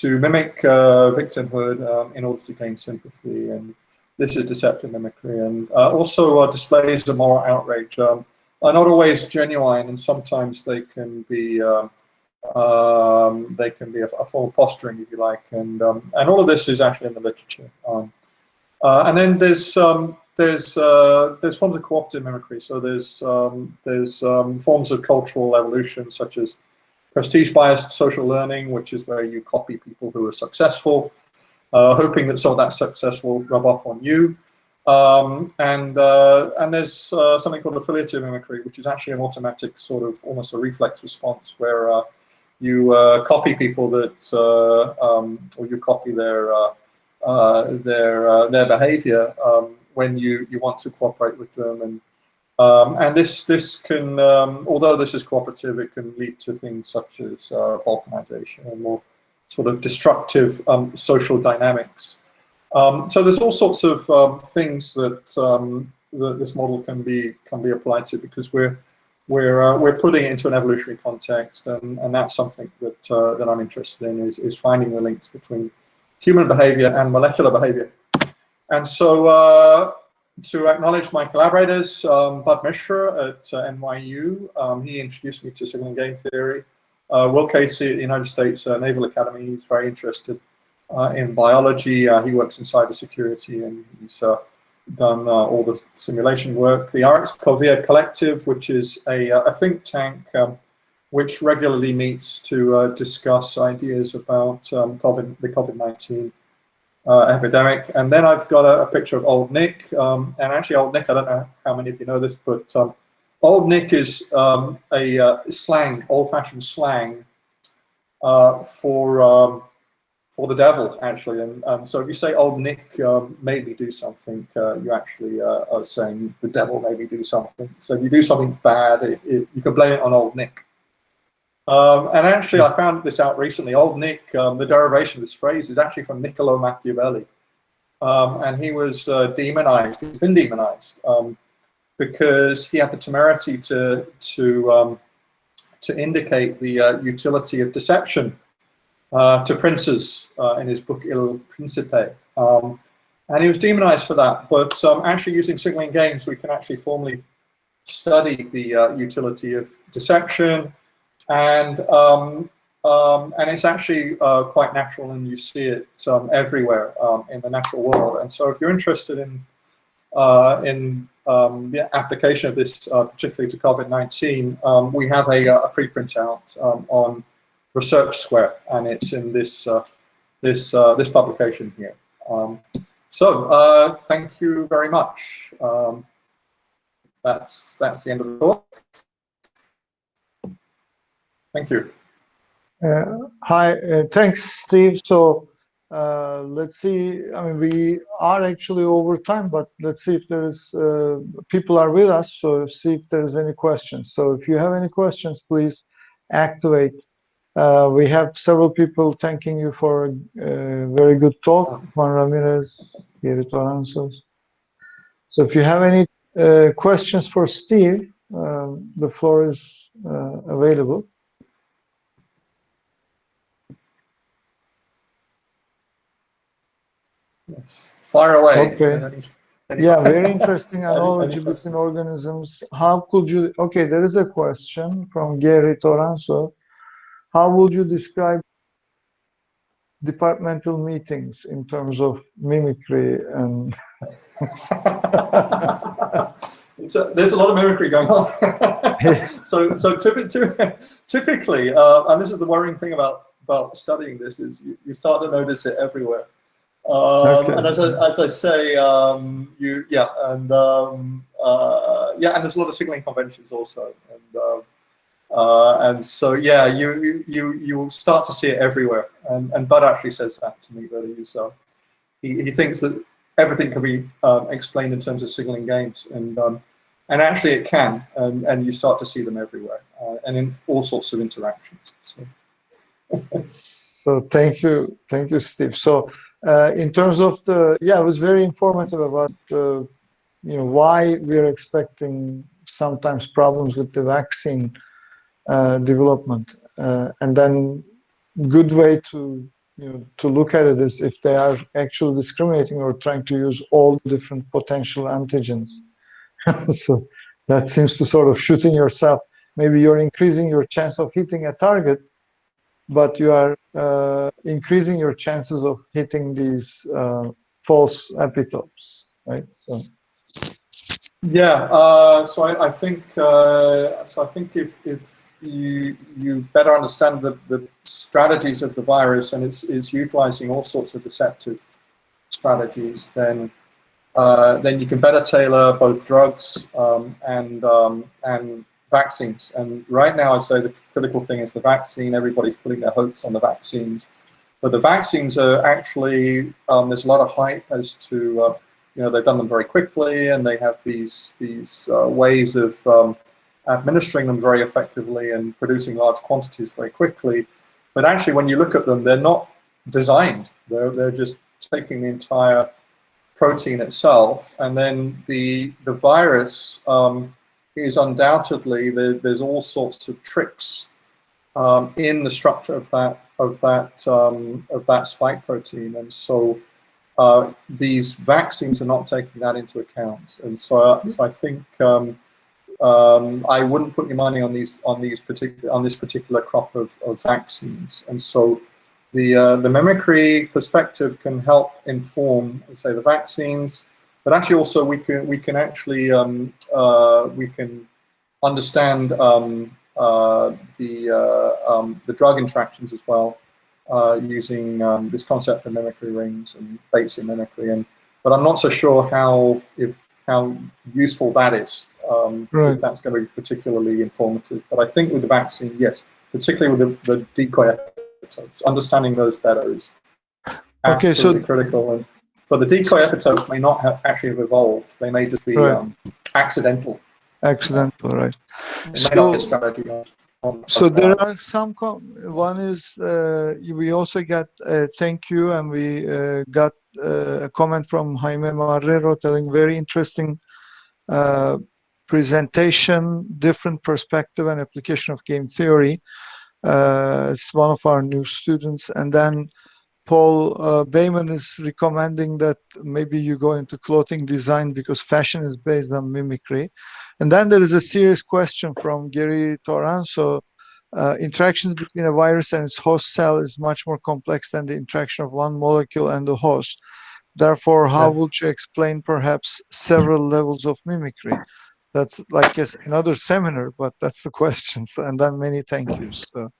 mimic victimhood in order to gain sympathy, and this is deceptive mimicry. And also displays of moral outrage are not always genuine, and sometimes they can be a form of posturing, if you like. And all of this is actually in the literature. And then there's forms of cooperative mimicry. So there's forms of cultural evolution, such as prestige-biased social learning, which is where you copy people who are successful, hoping that some of that success will rub off on you. And there's something called affiliative mimicry, which is actually an automatic sort of almost a reflex response, where you copy people that, or you copy their behavior when you want to cooperate with them. And this can, although this is cooperative, it can lead to things such as balkanization and more sort of destructive social dynamics. So there's all sorts of things that that this model can be applied to, because we're putting it into an evolutionary context, and that's something that I'm interested in, is finding the links between human behavior and molecular behavior. And so to acknowledge my collaborators, Bud Mishra at NYU, he introduced me to signaling game theory. Will Casey at the United States Naval Academy, he's very interested in biology. He works in cybersecurity, and he's done all the simulation work. The RX Covia Collective, which is a think tank which regularly meets to discuss ideas about the COVID-19 epidemic. And then I've got a picture of Old Nick, and actually Old Nick, I don't know how many of you know this, but Old Nick is a slang, old-fashioned slang for the devil, actually. And so if you say Old Nick made me do something, you actually are saying the devil made me do something. So if you do something bad, you can blame it on Old Nick. And actually, I found this out recently. Old Nick, the derivation of this phrase is actually from Niccolo Machiavelli. And he was demonized. He's been demonized because he had the temerity to indicate the utility of deception to princes in his book Il Principe. And he was demonized for that. But actually, using signaling games, we can actually formally study the utility of deception. And it's actually quite natural, and you see it everywhere in the natural world. And so, if you're interested in the application of this, particularly to COVID-19, we have a preprint out on Research Square, and it's in this this publication here. So thank you very much. That's the end of the talk. Thank you. Hi, thanks, Steve. So let's see. I mean, we are actually over time, but let's see if there is people are with us. So see if there is any questions. So if you have any questions, please activate. We have several people thanking you for a very good talk. Juan Ramirez, Gary Toranzos. So if you have any questions for Steve, the floor is available. Fire away. Okay. Yeah, very interesting analogy between organisms. How could you? Okay, there is a question from Gary Toranzo. How would you describe departmental meetings in terms of mimicry and? There's a lot of mimicry going on. so typically, and this is the worrying thing about studying this, is you start to notice it everywhere. Okay. And as I say, and there's a lot of signaling conventions also, and so yeah, you will start to see it everywhere. And Bud actually says that to me, that he thinks that everything can be explained in terms of signaling games, and actually it can, and you start to see them everywhere, and in all sorts of interactions. So thank you, Steve. So in terms of it was very informative about why we're expecting sometimes problems with the vaccine development, and then good way to to look at it is if they are actually discriminating or trying to use all different potential antigens. So that seems to sort of shooting yourself. Maybe you're increasing your chance of hitting a target, but you are increasing your chances of hitting these false epitopes, right? So. Yeah. So I think if you better understand the strategies of the virus, and it's utilizing all sorts of deceptive strategies, then you can better tailor both drugs and vaccines. And right now, I'd say the critical thing is the vaccine. Everybody's putting their hopes on the vaccines, but the vaccines are actually there's a lot of hype as to they've done them very quickly, and they have these ways of administering them very effectively and producing large quantities very quickly. But actually, when you look at them, they're not designed. They're just taking the entire protein itself, and then the virus is undoubtedly there's all sorts of tricks in the structure of that spike protein, and so these vaccines are not taking that into account. And so I think I wouldn't put your money on this particular crop of vaccines. And so the mimicry perspective can help inform, say, the vaccines, but actually also we can actually we can understand the drug interactions as well, using this concept of mimicry rings and Batesian mimicry. But I'm not so sure how useful that is Right. if that's going to be particularly informative. But I think with the vaccine, yes, particularly with the decoy epitopes, understanding those better is absolutely critical. But the decoy epitopes may not have actually have evolved. They may just be accidental. Accidental, right. It may not be a strategy so there are some, one is, we also got a thank you, and we got a comment from Jaime Marrero telling very interesting presentation, different perspective and application of game theory. It's one of our new students. And then Paul Bayman is recommending that maybe you go into clothing design because fashion is based on mimicry. And then there is a serious question from Gary Toranzo. Interactions between a virus and its host cell is much more complex than the interaction of one molecule and the host. Therefore, how would you explain perhaps several levels of mimicry? That's like another seminar, but that's the question. So, and then many thank yous. So.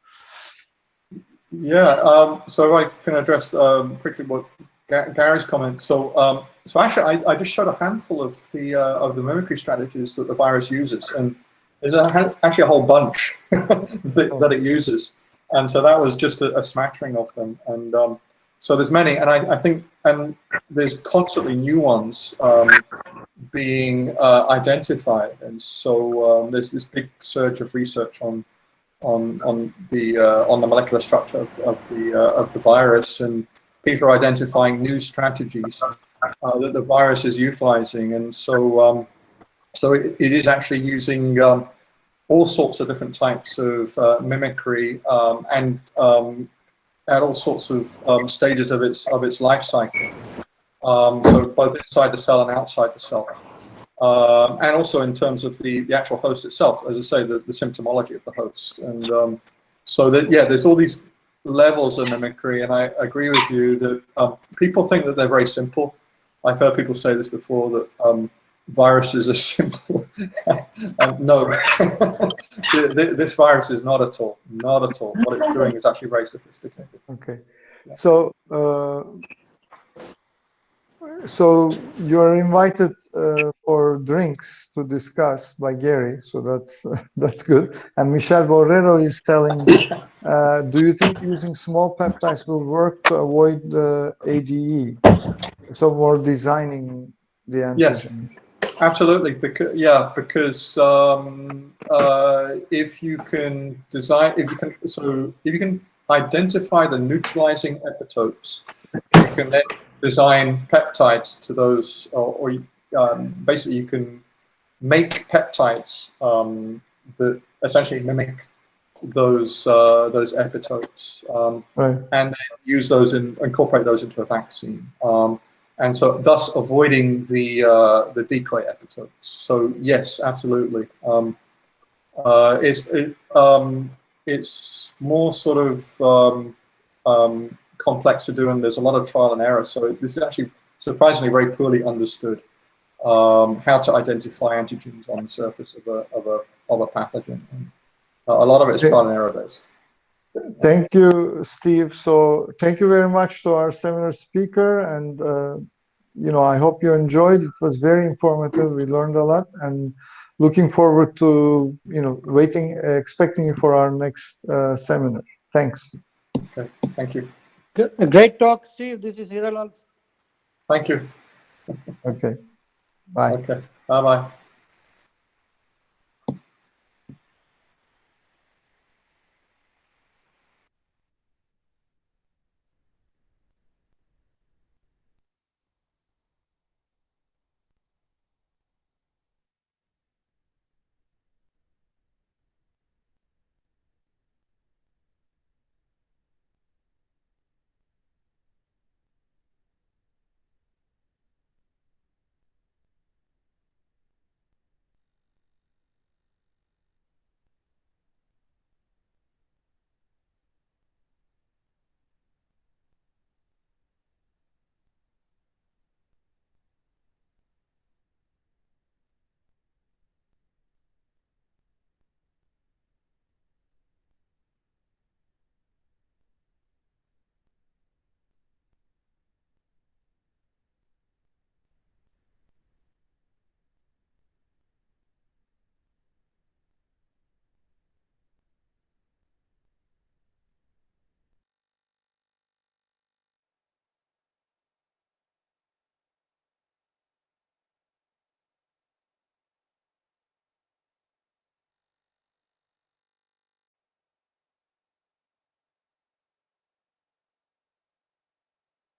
Yeah, so I can address quickly what Gary's comment. So, so actually, I just showed a handful of the mimicry strategies that the virus uses, and there's actually a whole bunch that it uses. And so that was just a smattering of them. And so there's many, and I think, and there's constantly new ones being identified. And so there's this big surge of research on the molecular structure of the virus, and people are identifying new strategies that the virus is utilizing, and so so it is actually using all sorts of different types of mimicry and at all sorts of stages of its life cycle. So both inside the cell and outside the cell. And also in terms of the actual host itself, as I say, the symptomology of the host. And so that, yeah, there's all these levels of mimicry, and I agree with you that people think that they're very simple. I've heard people say this before, that viruses are simple. No, this virus is not at all, not at all. What it's doing is actually very sophisticated. Okay, yeah. So you're invited for drinks to discuss by Gary, so that's good. And Michel Borrero is telling, do you think using small peptides will work to avoid the ADE? So more designing the antigen. Yes, absolutely. Because if you can design, if you can identify the neutralizing epitopes, you can then design peptides to those, or basically you can make peptides that essentially mimic those epitopes, right. and then use those and incorporate those into a vaccine, and so thus avoiding the decoy epitopes. So yes, absolutely. It's more sort of complex to do, and there's a lot of trial and error. So this is actually surprisingly very poorly understood, how to identify antigens on the surface of a pathogen. And a lot of it is trial and error based. Thank you, Steve. So thank you very much to our seminar speaker, and you know, I hope you enjoyed. It was very informative. We learned a lot, and looking forward to, you know, expecting you for our next seminar. Thanks. Okay, thank you. A great talk, Steve. This is Hiralal. Thank you. Okay. Bye. Okay. Bye-bye.